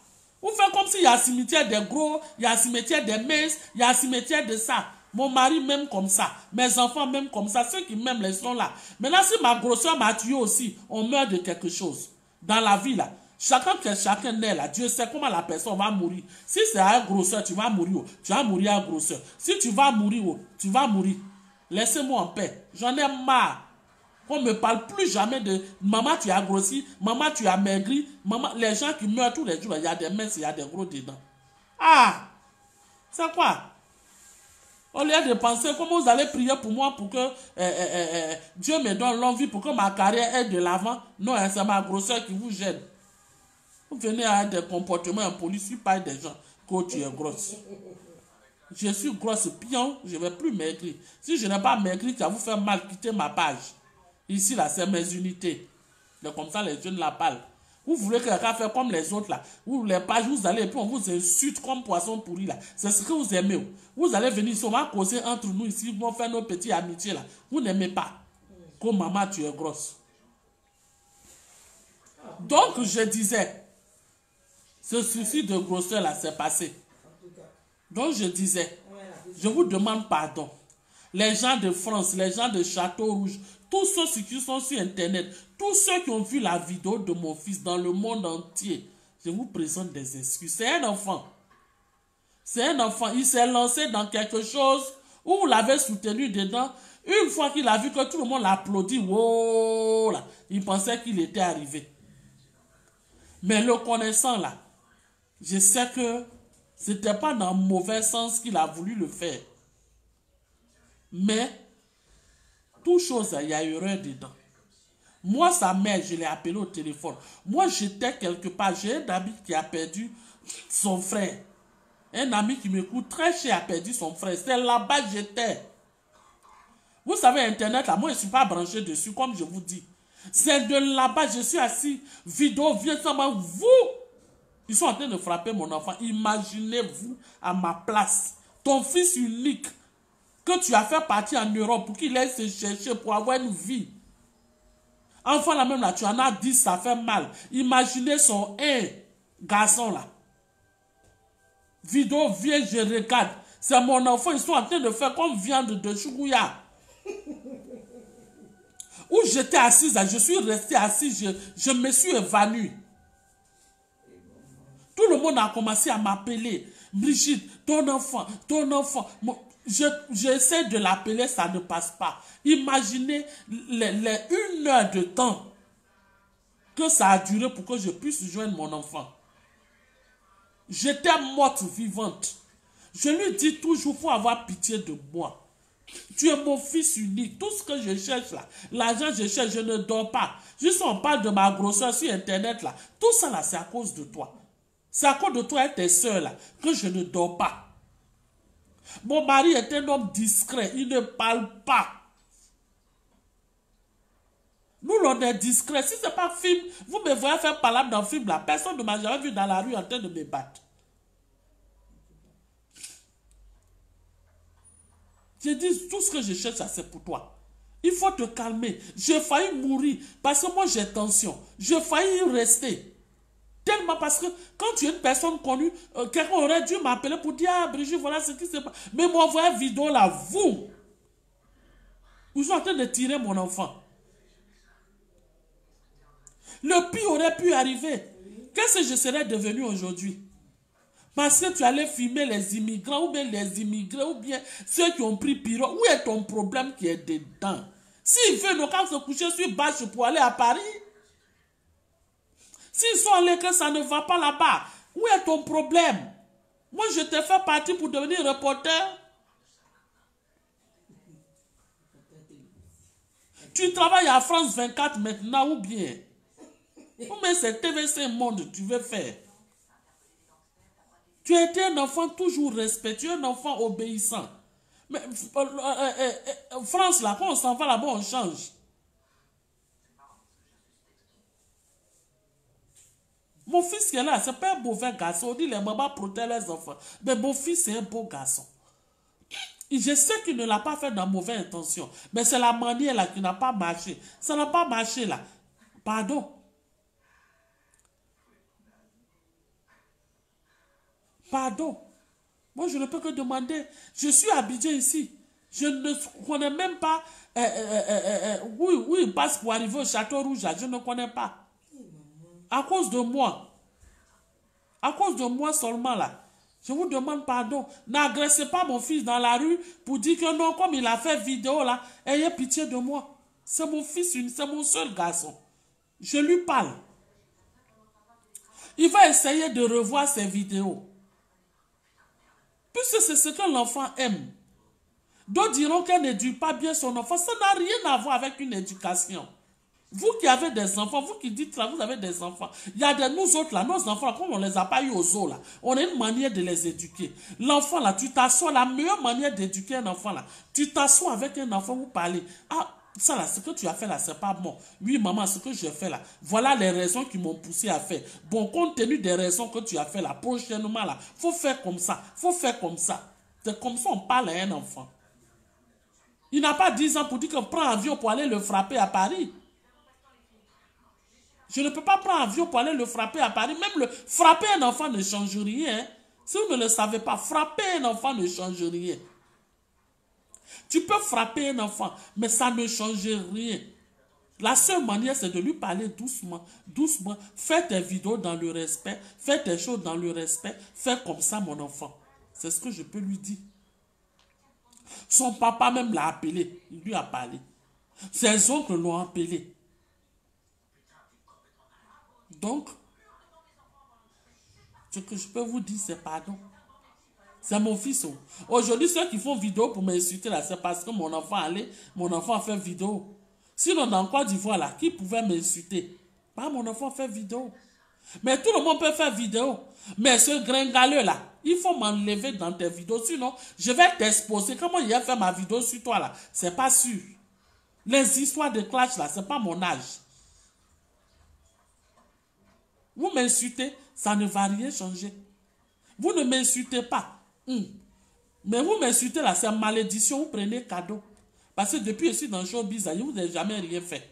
Speaker 2: Vous faites comme s'il y a un cimetière des gros, il y a un cimetière des minces, il y a un cimetière de ça. Mon mari même comme ça, mes enfants même comme ça, ceux qui m'aiment les sont là. Maintenant si ma grosseur m'a tué aussi, on meurt de quelque chose. Dans la vie là, chacun naît là, Dieu sait comment la personne va mourir. Si c'est à un grosseur, tu vas mourir, tu vas mourir à un grosseur. Si tu vas mourir, tu vas mourir. Laissez-moi en paix, j'en ai marre. On ne me parle plus jamais de maman tu as grossi, maman tu as maigri, maman, les gens qui meurent tous les jours, il y a des minces, il y a des gros dedans. Ah! C'est quoi? Au lieu de penser comment vous allez prier pour moi pour que Dieu me donne l'envie pour que ma carrière aille de l'avant. Non, c'est ma grosseur qui vous gêne. Vous venez à des comportements impolis sur pas des gens quand tu es grosse. Je suis grosse pion, je ne vais plus maigrir. Si je n'ai pas maigri, ça vous fait mal, quitter ma page. Ici, là, c'est mes unités. C'est comme ça, les jeunes la parlent. Vous voulez que quelqu'un fasse comme les autres, là. Vous, les pages, vous allez, et puis on vous insulte comme poisson pourri, là. C'est ce que vous aimez. Vous allez venir, on va causer entre nous ici, on va faire nos petites amitiés, là. Vous n'aimez pas. que maman, tu es grosse. Donc, je disais, ce souci de grosseur là, c'est passé. Donc, je disais, je vous demande pardon. Les gens de France, les gens de Château Rouge, tous ceux qui sont sur Internet, tous ceux qui ont vu la vidéo de mon fils dans le monde entier, je vous présente des excuses. C'est un enfant. C'est un enfant. Il s'est lancé dans quelque chose où vous l'avez soutenu dedans. Une fois qu'il a vu que tout le monde l'applaudit, wow, là, il pensait qu'il était arrivé. Mais le connaissant là, je sais que ce n'était pas dans le mauvais sens qu'il a voulu le faire. Mais, toute chose, il y a erreur dedans. Moi, sa mère, je l'ai appelée au téléphone. Moi, j'étais quelque part. J'ai un ami qui a perdu son frère. Un ami qui me coûte très cher a perdu son frère. C'est là-bas que j'étais. Vous savez, Internet, là, moi, je ne suis pas branché dessus, comme je vous dis. C'est de là-bas, je suis assis. Vidéo vient seulement vous. Ils sont en train de frapper mon enfant. Imaginez-vous à ma place. Ton fils unique que tu as fait partir en Europe pour qu'il aille se chercher pour avoir une vie. Enfant là même là, tu en as 10, ça fait mal. Imaginez son garçon là. Vidéo vient, je regarde. C'est mon enfant, ils sont en train de faire comme viande de chougouya. Où j'étais assise, je suis restée assise, je me suis évanouie. Tout le monde a commencé à m'appeler. Brigitte, ton enfant, ton enfant. J'essaie de l'appeler, ça ne passe pas. Imaginez les 1 heure de temps que ça a duré pour que je puisse joindre mon enfant. J'étais morte vivante. Je lui dis toujours, il faut avoir pitié de moi. Tu es mon fils unique. Tout ce que je cherche là, l'argent je cherche, je ne dors pas. Juste on parle de ma grosseur sur Internet là. Tout ça là, c'est à cause de toi. C'est à cause de toi et tes soeurs là que je ne dors pas. Mon mari est un homme discret. Il ne parle pas. Nous, on est discret. Si ce n'est pas film, vous me voyez faire parler dans le film là. Personne ne m'a jamais vu dans la rue en train de me battre. Je dis, tout ce que je cherche, c'est pour toi. Il faut te calmer. J'ai failli mourir parce que moi, j'ai tension. J'ai failli rester. Tellement parce que quand tu es une personne connue, quelqu'un aurait dû m'appeler pour dire, ah, Brigitte, voilà ce qui se passe. Mais m'envoyer une vidéo là, vous êtes en train de tirer mon enfant. Le pire aurait pu arriver. Qu'est-ce que je serais devenu aujourd'hui? Parce que tu allais filmer les immigrants, ou bien les immigrés, ou bien ceux qui ont pris pirogue. Où est ton problème qui est dedans? S'ils veulent nos camps se coucher sur bâche pour aller à Paris, s'ils sont allés que ça ne va pas là-bas, où est ton problème? Moi, je t'ai fait partie pour devenir reporter. Tu travailles à France 24 maintenant, ou bien? Ou bien c'est TVC Monde tu veux faire? Tu as été un enfant toujours respectueux, un enfant obéissant. Mais France, là, quand on s'en va là-bas, on change. Mon fils qui est là, c'est pas un mauvais garçon. On dit les mamans protègent les enfants. Mais mon fils, c'est un beau garçon. Et je sais qu'il ne l'a pas fait dans mauvaise intention. Mais c'est la manière là qui n'a pas marché. Ça n'a pas marché là. Pardon. Pardon. Moi, je ne peux que demander. Je suis à Abidjan ici. Je ne connais même pas où il passe pour arriver au Château Rouge. Là. Je ne connais pas. À cause de moi. À cause de moi seulement là. Je vous demande pardon. N'agressez pas mon fils dans la rue pour dire que non, comme il a fait vidéo là, ayez pitié de moi. C'est mon fils, c'est mon seul garçon. Je lui parle. Il va essayer de revoir ses vidéos. Puisque c'est ce que l'enfant aime. D'autres diront qu'elle n'éduque pas bien son enfant. Ça n'a rien à voir avec une éducation. Vous qui avez des enfants, vous qui dites là, vous avez des enfants. Il y a de nous autres là, nos enfants, comme on ne les a pas eu aux zoo là, on a une manière de les éduquer. L'enfant là, tu t'assois, la meilleure manière d'éduquer un enfant là, tu t'assois avec un enfant, vous parlez. Ah, ça là, ce que tu as fait là, c'est pas bon. Oui, maman, ce que j'ai fait là, voilà les raisons qui m'ont poussé à faire. Bon, compte tenu des raisons que tu as fait là, prochainement là, faut faire comme ça, faut faire comme ça. C'est comme ça on parle à un enfant. Il n'a pas 10 ans pour dire que prends un avion pour aller le frapper à Paris. Je ne peux pas prendre un avion pour aller le frapper à Paris. Même frapper un enfant ne change rien. Hein. Si vous ne le savez pas, frapper un enfant ne change rien. Tu peux frapper un enfant, mais ça ne change rien. La seule manière, c'est de lui parler doucement, doucement. Fais tes vidéos dans le respect, fais tes choses dans le respect. Fais comme ça, mon enfant. C'est ce que je peux lui dire. Son papa même l'a appelé. Il lui a parlé. Ses oncles l'ont appelé. Donc, ce que je peux vous dire, c'est pardon. C'est mon fils. Aujourd'hui, ceux qui font vidéo pour m'insulter, là, c'est parce que mon enfant a fait vidéo. Sinon, dans Côte d'Ivoire, là, qui pouvait m'insulter? Pas mon enfant fait vidéo. Mais tout le monde peut faire vidéo. Mais ce gringaleux, là, il faut m'enlever dans tes vidéos. Sinon, je vais t'exposer. Comment il a fait ma vidéo sur toi, là? C'est pas sûr. Les histoires de clash, là, c'est pas mon âge. Vous m'insultez, ça ne va rien changer. Vous ne m'insultez pas. Mais vous m'insultez là, c'est malédiction, vous prenez cadeau. Parce que depuis ici dans le showbiz, je ne vous ai jamais rien fait.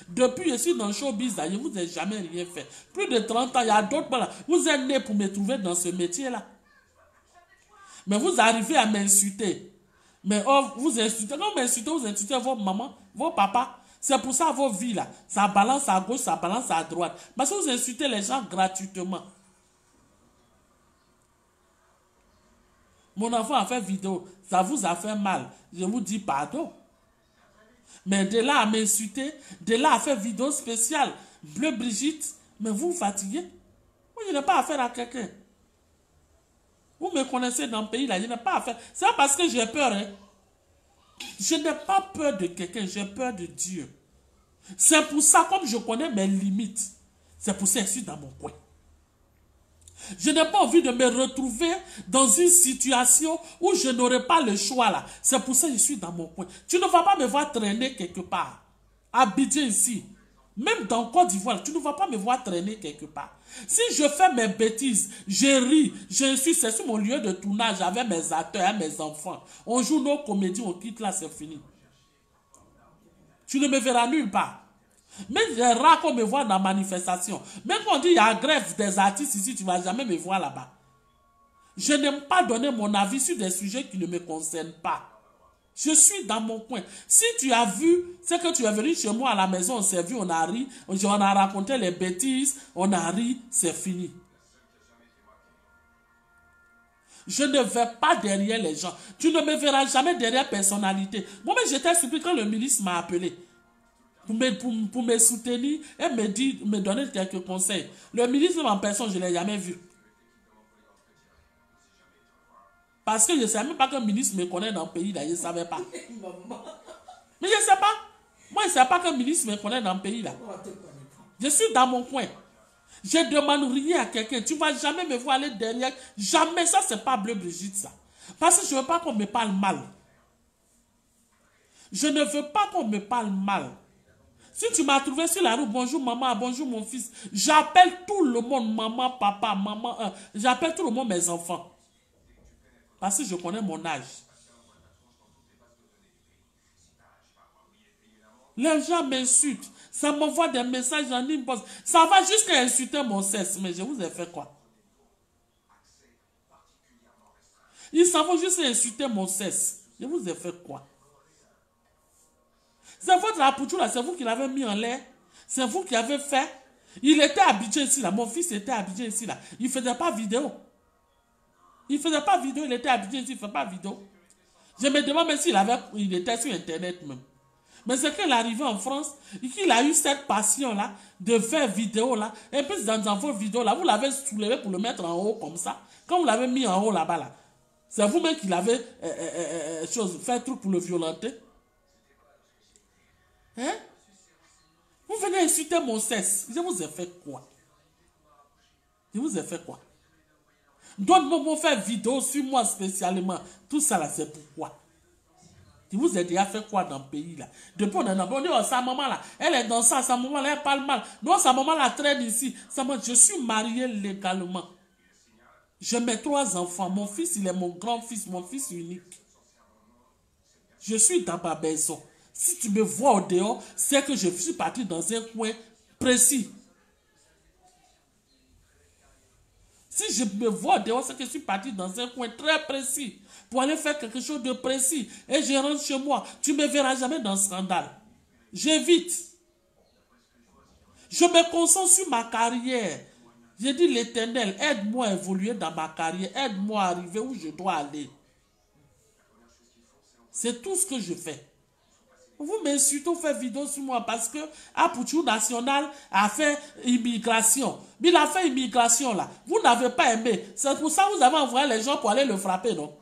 Speaker 2: Depuis ici dans le showbiz, je ne vous ai jamais rien fait. Plus de 30 ans, il y a d'autres, voilà, vous êtes nés pour me trouver dans ce métier-là. Mais vous arrivez à m'insulter. Mais oh, vous insultez, quand vous insultez vos mamans, vos papas. C'est pour ça vos vies là, ça balance à gauche, ça balance à droite. Parce que vous insultez les gens gratuitement. Mon enfant a fait vidéo, ça vous a fait mal. Je vous dis pardon. Mais de là à m'insulter, de là à faire vidéo spéciale, Bleu Brigitte, mais vous vous fatiguez. Moi, je n'ai pas affaire à quelqu'un. Vous me connaissez dans le pays là, je n'ai pas affaire. C'est pas parce que j'ai peur. Hein. Je n'ai pas peur de quelqu'un, j'ai peur de Dieu. C'est pour ça, comme je connais mes limites, c'est pour ça que je suis dans mon coin. Je n'ai pas envie de me retrouver dans une situation où je n'aurai pas le choix là. C'est pour ça que je suis dans mon coin. Tu ne vas pas me voir traîner quelque part. Habiter ici. Même dans Côte d'Ivoire, tu ne vas pas me voir traîner quelque part. Si je fais mes bêtises, je ris, c'est sur mon lieu de tournage avec mes acteurs et mes enfants. On joue nos comédies, on quitte là, c'est fini. Tu ne me verras nulle part. Même c'est rare qu'on me voit dans la manifestation. Même quand on dit qu'il y a grève des artistes ici, tu ne vas jamais me voir là-bas. Je n'aime pas donner mon avis sur des sujets qui ne me concernent pas. Je suis dans mon coin. Si tu as vu, c'est que tu es venu chez moi à la maison, on s'est vu, on a ri, on a raconté les bêtises, on a ri, c'est fini. Je ne vais pas derrière les gens. Tu ne me verras jamais derrière personnalité. Moi-même, j'étais surpris quand le ministre m'a appelé pour me soutenir et me donner quelques conseils. Le ministre en personne, je ne l'ai jamais vu. Parce que je ne savais même pas qu'un ministre me connaît dans le pays, là, je ne savais pas. Mais je ne sais pas. Moi, je ne sais pas qu'un ministre me connaît dans le pays, là. Je suis dans mon coin. Je ne demande rien à quelqu'un. Tu ne vas jamais me voir aller derrière. Jamais. Ça, ce n'est pas Bleu Brigitte, ça. Parce que je ne veux pas qu'on me parle mal. Je ne veux pas qu'on me parle mal. Si tu m'as trouvé sur la rue, bonjour maman, bonjour mon fils. J'appelle tout le monde, maman, papa, maman. J'appelle tout le monde mes enfants. Parce que je connais mon âge. Les gens m'insultent. Ça m'envoie des messages en inbox. Ça va jusqu'à insulter mon sexe. Mais je vous ai fait quoi? Ils s'en vont juste insulter mon sexe. Je vous ai fait quoi? C'est votre apoutou là, c'est vous qui l'avez mis en l'air. C'est vous qui avez fait. Il était habitué ici là. Mon fils était habitué ici là. Il ne faisait pas vidéo. Il ne faisait pas vidéo, il était habitué ici, il ne fait pas vidéo. Je me demande même il était sur internet même. Mais c'est qu'il est arrivé en France, qu'il a eu cette passion-là de faire vidéo là. Et puis dans vos vidéos là, vous l'avez soulevé pour le mettre en haut comme ça. Quand vous l'avez mis en haut là-bas là, c'est vous-même qui l'avez fait truc pour le violenter. Hein? Vous venez insulter mon sexe. Je vous ai fait quoi? Je vous ai fait quoi? D'autres m'ont fait vidéo sur moi spécialement. Tout ça là, c'est pourquoi? Je vous ai déjà fait quoi dans le pays là? Depuis on dit, oh, sa maman là, elle est dans ça, sa maman là, elle parle mal. Non, sa maman là traîne ici. Je suis marié légalement. J'ai mes 3 enfants. Mon fils, il est mon grand-fils, mon fils unique. Je suis dans ma maison. Si tu me vois au dehors, c'est que je suis parti dans un coin précis. Si je me vois au dehors, c'est que je suis parti dans un coin très précis pour aller faire quelque chose de précis. Et je rentre chez moi. Tu ne me verras jamais dans ce scandale. J'évite. Je me concentre sur ma carrière. J'ai dit l'Éternel, aide-moi à évoluer dans ma carrière. Aide-moi à arriver où je dois aller. C'est tout ce que je fais. Vous m'insultez, vous faites vidéo sur moi parce que Apouchou National a fait immigration. Mais il a fait immigration là. Vous n'avez pas aimé. C'est pour ça que vous avez envoyé les gens pour aller le frapper, non?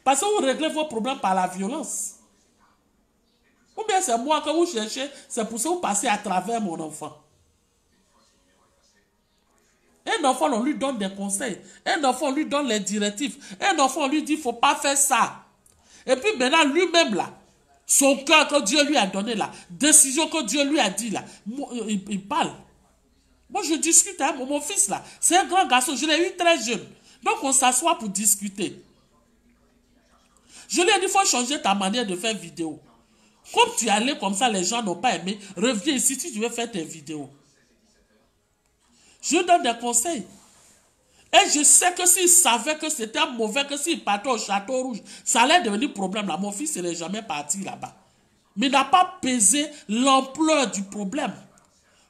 Speaker 2: Parce que vous réglez vos problèmes par la violence. Ou bien c'est moi que vous cherchez, c'est pour ça que vous passez à travers mon enfant. Un enfant, on lui donne des conseils. Un enfant, on lui donne les directives. Un enfant, on lui dit, il ne faut pas faire ça. Et puis maintenant, lui-même là, son cœur que Dieu lui a donné là, décision que Dieu lui a dit là, il parle. Moi, je discute avec mon fils là. C'est un grand garçon, je l'ai eu très jeune. Donc, on s'assoit pour discuter. Je lui ai dit, il faut changer ta manière de faire vidéo. Comme tu es allé comme ça, les gens n'ont pas aimé, reviens ici si tu veux faire tes vidéos. Je donne des conseils. Et je sais que s'il savait que c'était mauvais, que s'il partait au Château Rouge, ça allait devenir problème là. Mon fils, il n'est jamais parti là-bas. Mais il n'a pas pesé l'ampleur du problème.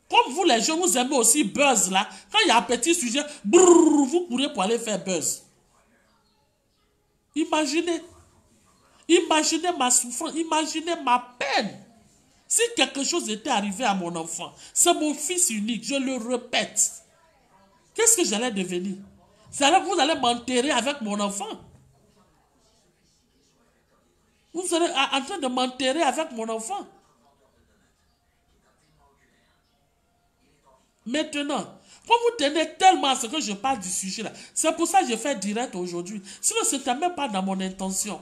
Speaker 2: Comme vous, les gens, vous aimez aussi buzz là. Quand il y a un petit sujet, brrr, vous courez pour aller faire buzz. Imaginez. Imaginez ma souffrance. Imaginez ma peine. Si quelque chose était arrivé à mon enfant, c'est mon fils unique, je le répète. Qu'est-ce que j'allais devenir? Vous allez m'enterrer avec mon enfant. Vous serez en train de m'enterrer avec mon enfant. Maintenant, comme vous tenez tellement à ce que je parle du sujet là, c'est pour ça que je fais direct aujourd'hui. Sinon, ce n'était même pas dans mon intention.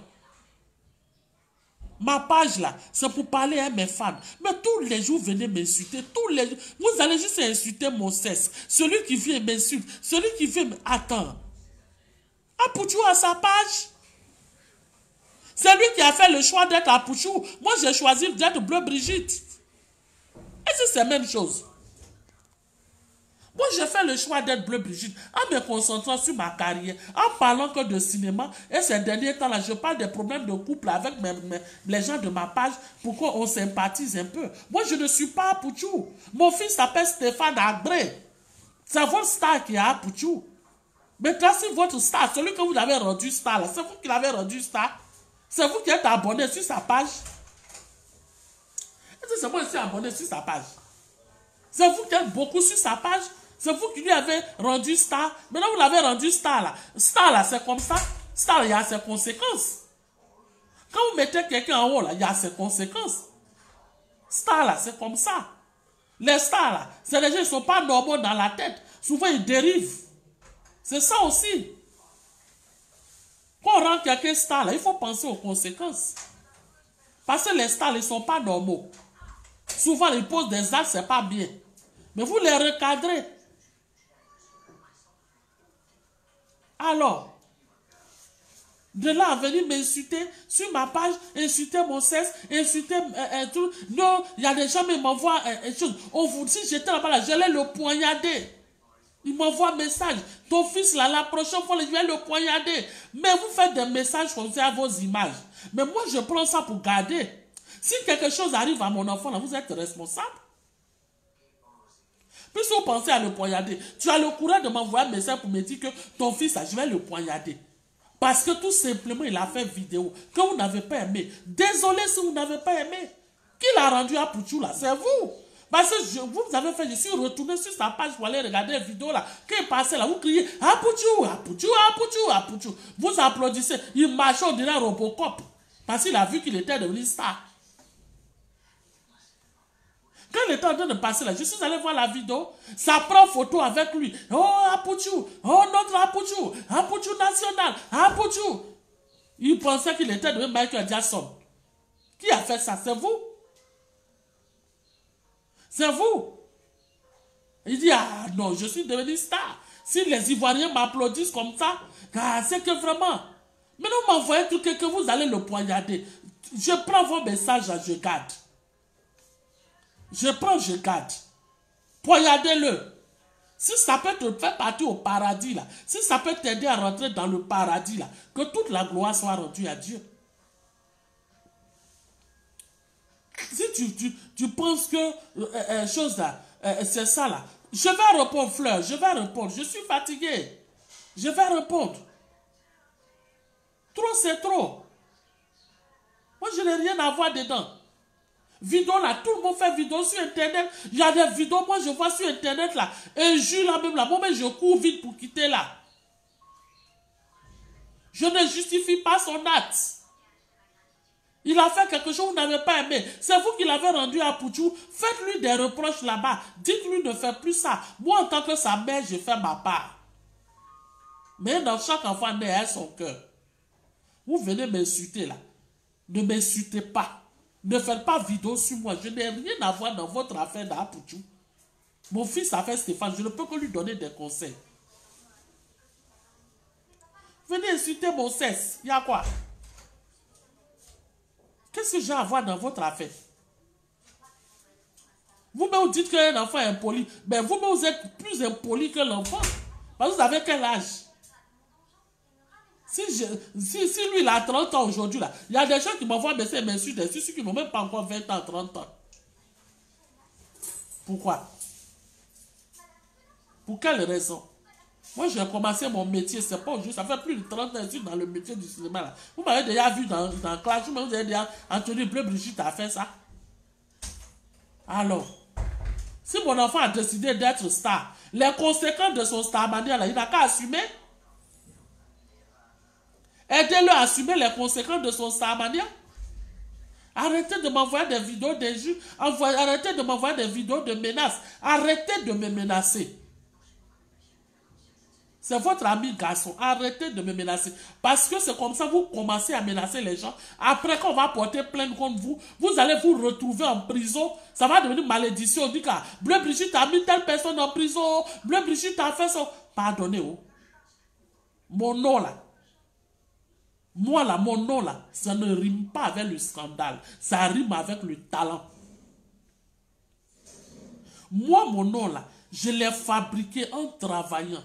Speaker 2: Ma page là, c'est pour parler à mes fans. Mais tous les jours, venez m'insulter. Tous les jours, vous allez juste insulter mon cesse. Celui qui vient m'insulte. Celui qui vient... Attends. Apouchou a sa page. C'est lui qui a fait le choix d'être Apouchou. Moi, j'ai choisi d'être Bleu Brigitte. Est-ce que c'est la même chose? Moi, j'ai fait le choix d'être Bleu Brigitte en me concentrant sur ma carrière, en parlant que de cinéma. Et ces derniers temps-là, je parle des problèmes de couple avec les gens de ma page pour qu'on sympathise un peu. Moi, je ne suis pas Apouchou. Mon fils s'appelle Stéphane Agré. C'est votre star qui est Apouchou. Maintenant, si votre star, celui que vous avez rendu star, c'est vous qui l'avez rendu star. C'est vous qui êtes abonné sur sa page. Est-ce que c'est moi qui suis abonné sur sa page? C'est vous qui êtes beaucoup sur sa page. C'est vous qui lui avez rendu star. Maintenant, vous l'avez rendu star là. Star là, c'est comme ça. Star, il y a ses conséquences. Quand vous mettez quelqu'un en haut là, il y a ses conséquences. Star là, c'est comme ça. Les stars là, c'est les gens qui ne sont pas normaux dans la tête. Souvent, ils dérivent. C'est ça aussi. Quand on rend quelqu'un star là, il faut penser aux conséquences. Parce que les stars, ils ne sont pas normaux. Souvent, ils posent des actes, ce n'est pas bien. Mais vous les recadrez. Alors, de là à venir m'insulter sur ma page, insulter mon sexe, insulter tout. Non, il y a des gens qui m'envoient chose. Si j'étais là-bas, là, j'allais le poignarder. Il m'envoie un message. Ton fils, là, la prochaine fois, je vais le poignarder. Mais vous faites des messages comme ça à vos images. Mais moi, je prends ça pour garder. Si quelque chose arrive à mon enfant, là, vous êtes responsable. Puisque vous pensez à le poignarder, tu as le courage de m'envoyer un message pour me dire que ton fils, là, je vais le poignarder. Parce que tout simplement, il a fait vidéo que vous n'avez pas aimé. Désolé si vous n'avez pas aimé. Qui l'a rendu à Pouchou, là? C'est vous. Parce que vous avez fait, je suis retourné sur sa page pour aller regarder la vidéo là. Quand il passait là, vous criez Apouchou, Apouchou, Apouchou, Apouchou. Vous applaudissez. Il marchait, on dirait Robocop. Parce qu'il a vu qu'il était devenu star. Quand il était en train de passer là, je suis allé voir la vidéo. Ça prend photo avec lui. Oh, Apouchou. Oh, notre Apouchou. Apouchou national. Apouchou. Il pensait qu'il était devenu Michael Jackson. Qui a fait ça? C'est vous. C'est vous. Il dit, ah non, je suis devenu star. Si les Ivoiriens m'applaudissent comme ça, c'est que vraiment. Maintenant, vous m'envoyez tout que vous allez le poignarder. Je prends vos messages, je garde. Je prends, je garde. Poignardez-le. Si ça peut te faire partir au paradis, là, si ça peut t'aider à rentrer dans le paradis, là, que toute la gloire soit rendue à Dieu. Si tu penses que chose là, c'est ça là, je vais répondre, Fleur, je vais répondre. Je suis fatigué. Je vais répondre. Trop, c'est trop. Moi, je n'ai rien à voir dedans. Vidéo là, tout le monde fait vidéo sur internet. Il y a des vidéos, moi je vois sur internet là. Un jour là même là, moi je cours vite pour quitter là. Je ne justifie pas son acte. Il a fait quelque chose que vous n'avez pas aimé. C'est vous qui l'avez rendu à Pouchou. Faites-lui des reproches là-bas. Dites-lui ne fait plus ça. Moi, en tant que sa mère, je fais ma part. Mais dans chaque enfant naît à son cœur. Vous venez m'insulter là. Ne m'insultez pas. Ne faites pas vidéo sur moi. Je n'ai rien à voir dans votre affaire d'Apouchou. Mon fils a fait Stéphane. Je ne peux que lui donner des conseils. Venez insulter mon cesse. Il y a quoi? Qu'est-ce que j'ai à voir dans votre affaire? Vous-même vous dites qu'un enfant est impoli. Mais vous-même vous êtes plus impoli que l'enfant. Parce que vous avez quel âge? Si lui il a 30 ans aujourd'hui, là, il y a des gens qui m'envoient des messages m'insultent, des ceux qui n'ont même pas encore 20 ans, 30 ans. Pourquoi? Pour quelle raison? Moi, j'ai commencé mon métier, c'est pas aujourd'hui, ça fait plus de 30 ans que je suis dans le métier du cinéma. Là. Vous m'avez déjà vu dans la classe, vous avez déjà Anthony Bleu Brigitte a fait ça. Alors, si mon enfant a décidé d'être star, les conséquences de son starmania, là, il n'a qu'à assumer. Aidez-le à assumer les conséquences de son starmania. Arrêtez de m'envoyer des vidéos d'injures. Arrêtez de m'envoyer des vidéos de menaces. Arrêtez de me menacer. C'est votre ami garçon. Arrêtez de me menacer. Parce que c'est comme ça que vous commencez à menacer les gens. Après qu'on va porter plainte contre vous, vous allez vous retrouver en prison. Ça va devenir malédiction. On dit que Bleu Brigitte a mis telle personne en prison. Bleu Brigitte a fait ça. Pardonnez, oh. Mon nom là. Moi là, mon nom là, ça ne rime pas avec le scandale. Ça rime avec le talent. Moi, mon nom là, je l'ai fabriqué en travaillant.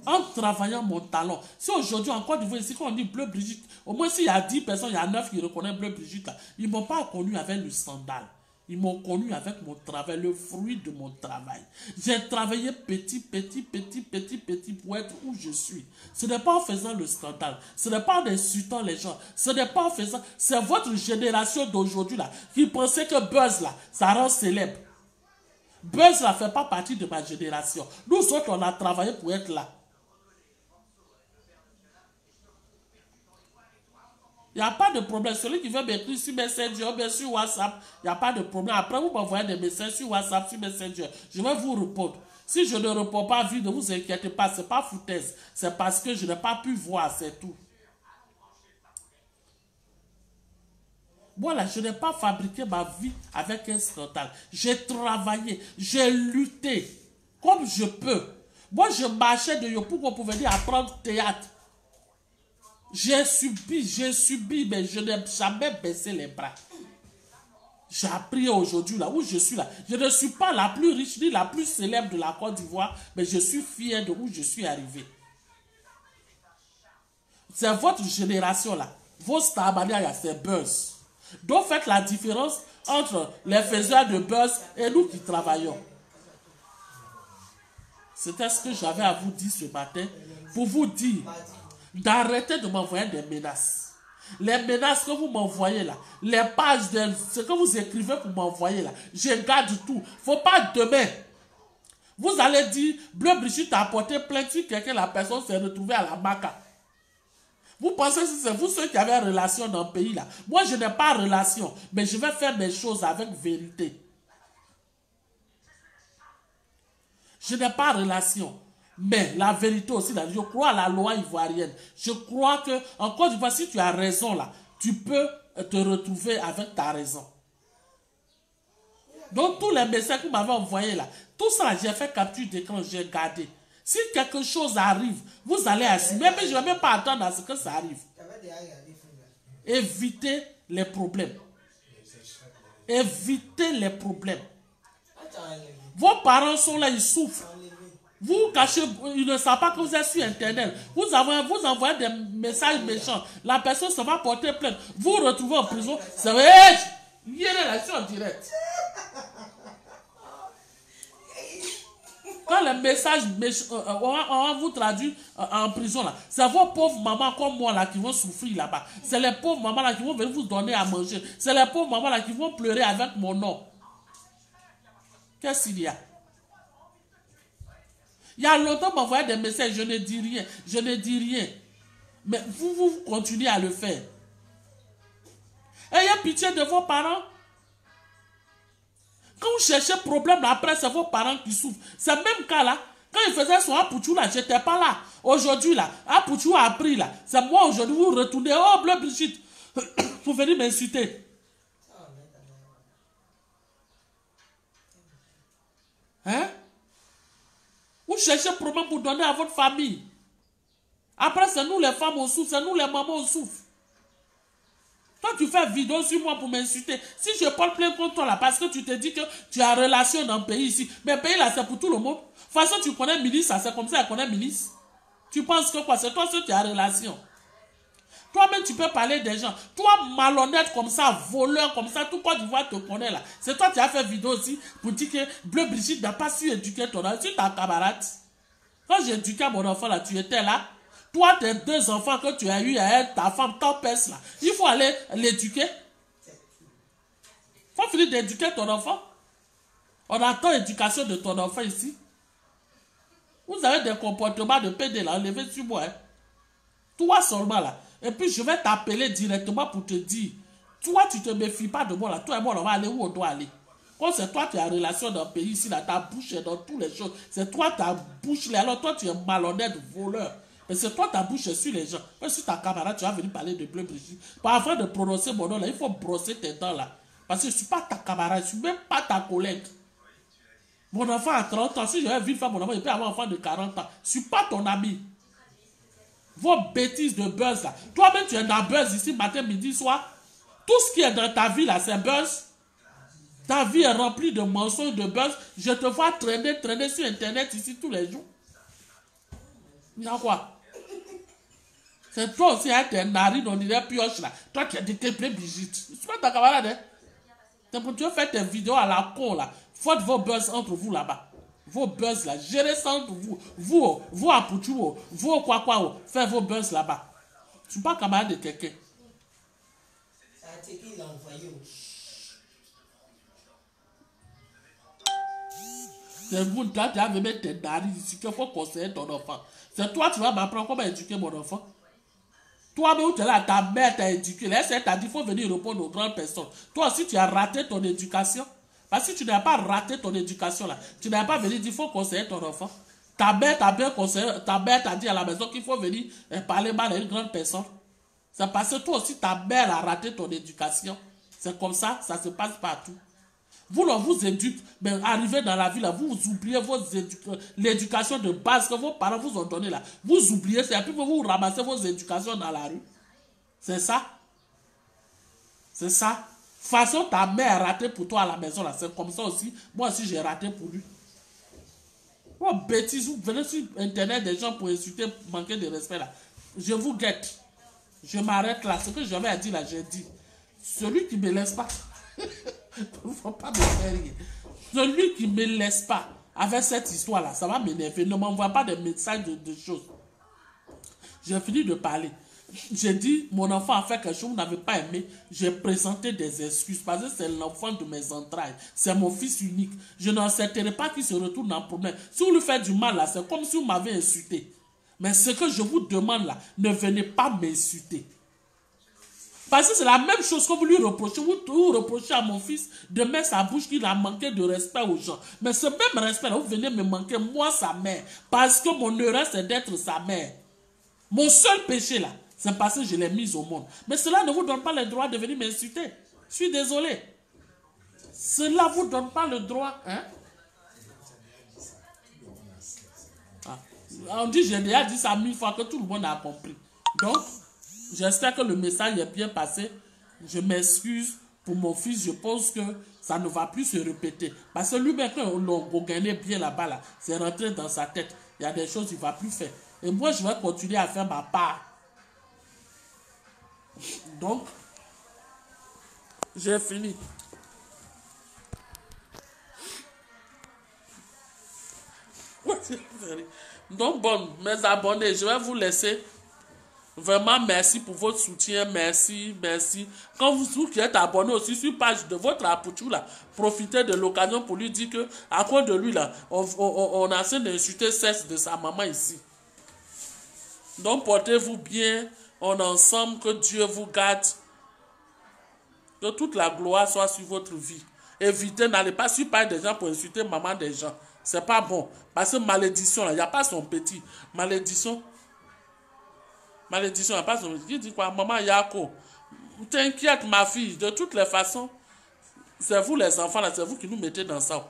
Speaker 2: En travaillant mon talent. Si aujourd'hui, encore du ici, quand on dit Bleu Brigitte, au moins s'il y a 10 personnes, il y a 9 qui reconnaissent Bleu Brigitte là. Ils ne m'ont pas connu avec le scandale. Ils m'ont connu avec mon travail, le fruit de mon travail. J'ai travaillé petit pour être où je suis. Ce n'est pas en faisant le scandale. Ce n'est pas en insultant les gens. Ce n'est pas en faisant... C'est votre génération d'aujourd'hui là qui pensait que Buzz là, ça rend célèbre. Buzz là ne fait pas partie de ma génération. Nous autres, on a travaillé pour être là. Il n'y a pas de problème. Celui qui veut m'écrire sur Messenger, bien sur WhatsApp, il n'y a pas de problème. Après, vous m'envoyez des messages sur WhatsApp, sur Messenger. Je vais vous répondre. Si je ne réponds pas vite, ne vous inquiétez pas. Ce n'est pas foutaise. C'est parce que je n'ai pas pu voir, c'est tout. Voilà, je n'ai pas fabriqué ma vie avec un scandale. J'ai travaillé, j'ai lutté comme je peux. Moi, je marchais de Yopougon pour venir apprendre théâtre. J'ai subi, mais je n'ai jamais baissé les bras. J'ai appris aujourd'hui, là où je suis là. Je ne suis pas la plus riche ni la plus célèbre de la Côte d'Ivoire, mais je suis fier de où je suis arrivé. C'est votre génération là. Vos starmania, c'est Buzz. Donc faites la différence entre les faiseurs de Buzz et nous qui travaillons. C'était ce que j'avais à vous dire ce matin. Pour vous dire d'arrêter de m'envoyer des menaces. Les menaces que vous m'envoyez là, les pages de ce que vous écrivez pour m'envoyer là, je garde tout. Faut pas demain. Vous allez dire, Bleu Brigitte a apporté plainte sur quelqu'un, la personne s'est retrouvée à la maca. Vous pensez que c'est vous ceux qui avez relation dans le pays là. Moi je n'ai pas relation, mais je vais faire mes choses avec vérité. Je n'ai pas relation. Mais la vérité aussi, là, je crois à la loi ivoirienne. Je crois que, encore une fois, si tu as raison là, tu peux te retrouver avec ta raison. Donc, tous les messages que vous m'avez envoyés là, tout ça, j'ai fait capture d'écran, j'ai gardé. Si quelque chose arrive, vous allez assumer, mais je ne vais même pas attendre à ce que ça arrive. Évitez les problèmes. Évitez les problèmes. Vos parents sont là, ils souffrent. Vous cachez, ils ne savent pas que vous êtes sur Internet. Vous envoyez des messages méchants. La personne se va porter plainte. Vous vous retrouvez en prison. C'est vrai. Il y a une relation en direct. Quand les messages on vous traduit en prison, là, c'est vos pauvres mamans comme moi là qui vont souffrir là-bas. C'est les pauvres mamans là qui vont venir vous donner à manger. C'est les pauvres mamans là qui vont pleurer avec mon nom. Qu'est-ce qu'il y a? Il y a longtemps, on m'envoyait des messages, je ne dis rien, je ne dis rien. Mais vous continuez à le faire. Ayez pitié de vos parents. Quand vous cherchez problème, après, c'est vos parents qui souffrent. C'est le même cas là. Quand il faisait son Apouchou là, je n'étais pas là. Aujourd'hui là, Apouchou a appris là. C'est moi aujourd'hui, vous retournez. Oh, Bleu Brigitte, vous venez m'insulter. Hein? Vous cherchez problème pour donner à votre famille. Après, c'est nous les femmes on souffre, c'est nous les mamans on souffre. Toi, tu fais vidéo sur moi pour m'insulter. Si je parle plein contre toi là, parce que tu te dis que tu as relation dans le pays ici. Mais le pays là, c'est pour tout le monde. De toute façon, tu connais milice, c'est comme ça, elle connaît milice. Tu penses que quoi? C'est toi seul qui as relation. Toi-même, tu peux parler des gens. Toi, malhonnête comme ça, voleur comme ça, tout Côte d'Ivoire te connaît là. C'est toi qui as fait vidéo aussi pour dire que Bleu Brigitte n'a pas su éduquer ton enfant. Tu ta camarade. Quand j'ai éduqué mon enfant là, tu étais là. Toi, tes 2 enfants que tu as eu à ta femme, ton père là, il faut aller l'éduquer. Il faut finir d'éduquer ton enfant. On attend l'éducation de ton enfant ici. Vous avez des comportements de PD là, enlevez sur moi. Hein. Toi seulement là. Et puis je vais t'appeler directement pour te dire, toi tu te méfies pas de moi là, toi et moi on va aller où on doit aller. Quand c'est toi qui as relation dans le pays ici, là, ta bouche est dans toutes les choses. C'est toi ta bouche là, alors toi tu es malhonnête, voleur. Mais c'est toi ta bouche est sur les gens. Même si ta camarade, tu vas venir parler de Bleu Brigitte. Avant de prononcer mon nom là, il faut brosser tes dents là. Parce que je ne suis pas ta camarade, je ne suis même pas ta collègue. Mon enfant a 30 ans, si j'avais vu faire mon enfant, il peut avoir un enfant de 40 ans. Je ne suis pas ton ami. Vos bêtises de buzz là. Toi-même, tu es dans buzz ici, matin, midi, soir. Tout ce qui est dans ta vie là, c'est buzz. Ta vie est remplie de mensonges, de buzz. Je te vois traîner sur Internet ici tous les jours. Il y a quoi? C'est toi aussi, hein, tes narines, on dirait pioche là. Toi, tu as dit que Bleu Brigitte. Je suis pas ta camarade, hein. C'est pour tu faire tes vidéos à la con là. Faites vos buzz entre vous là-bas. Vos buzz là, gérez ça entre vous. Vous à Pouchou, vous quoi, faites vos buzz là-bas. Je ne suis pas camarade de quelqu'un. C'est vous, toi, tu vas me mettre tes narines ici qu'il faut conseiller ton enfant. C'est toi, tu vas m'apprendre comment éduquer mon enfant. Toi-même, tu es là, ta mère t'a éduqué. Là, elle t'a dit, il faut venir répondre aux grandes personnes. Toi aussi, tu as raté ton éducation. Parce que tu n'as pas raté ton éducation là. Tu n'as pas venu dire, il faut conseiller ton enfant. Ta mère t'a bien conseillé, ta mère t'a dit à la maison qu'il faut venir parler mal à une grande personne. C'est parce que toi aussi, ta mère a raté ton éducation. C'est comme ça, ça se passe partout. Vous, là, vous éduquez, mais arrivez dans la vie, là, vous oubliez l'éducation de base que vos parents vous ont donné là. Vous oubliez ça, et puis vous ramassez vos éducations dans la rue. C'est ça. C'est ça. De toute façon, ta mère a raté pour toi à la maison là. C'est comme ça aussi. Moi aussi, j'ai raté pour lui. Oh, bêtise, vous venez sur Internet des gens pour insulter, manquer de respect là. Je vous guette. Je m'arrête là. Ce que j'avais à dire là, j'ai dit. Celui qui ne me laisse pas. Il ne faut pas me faire rire. Celui qui ne me laisse pas avec cette histoire là, ça va m'énerver. Ne m'envoie pas des messages de choses. J'ai fini de parler. J'ai dit, mon enfant a fait quelque chose, vous n'avez pas aimé. J'ai présenté des excuses parce que c'est l'enfant de mes entrailles. C'est mon fils unique. Je n'accepterai pas qu'il se retourne en problème. Si vous lui faites du mal là, c'est comme si vous m'avez insulté. Mais ce que je vous demande là, ne venez pas m'insulter. Parce que c'est la même chose que vous lui reprochez. Vous reprochez à mon fils de mettre sa bouche qu'il a manqué de respect aux gens. Mais ce même respect là, vous venez me manquer, moi, sa mère. Parce que mon erreur, c'est d'être sa mère. Mon seul péché là, c'est parce que je l'ai mise au monde. Mais cela ne vous donne pas le droit de venir m'insulter. Je suis désolé. Cela ne vous donne pas le droit. Hein? Ah. On dit, j'ai déjà dit ça 1000 fois que tout le monde a compris. Donc, j'espère que le message est bien passé. je m'excuse pour mon fils, je pense que ça ne va plus se répéter. Parce que lui-même, quand on gagnait bien là-bas, là, c'est rentré dans sa tête. Il y a des choses qu'il ne va plus faire. Et moi, je vais continuer à faire ma part. Donc, j'ai fini. Donc, bon, mes abonnés, je vais vous laisser. Vraiment, merci pour votre soutien. Merci, merci. Quand vous qui êtes abonné aussi sur la page de votre Apouchou, là, profitez de l'occasion pour lui dire que, à cause de lui, là, on a essayé d'insulter cesse de sa maman ici. Donc, portez-vous bien. On est ensemble. Que Dieu vous garde. Que toute la gloire soit sur votre vie. Évitez, n'allez pas sur page des gens pour insulter maman des gens. C'est pas bon. Parce que malédiction, là, il n'y a pas son petit. Malédiction, il n'y a pas son petit. Qui dit quoi? Maman Yako, t'inquiète, ma fille. De toutes les façons, c'est vous les enfants, là, c'est vous qui nous mettez dans ça.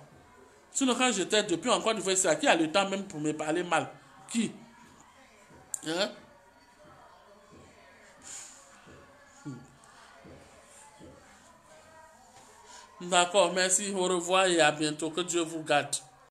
Speaker 2: Sinon, quand j'étais depuis encore une fois, c'est qui a le temps même pour me parler mal? Qui? Hein? D'accord, merci, au revoir et à bientôt. Que Dieu vous garde.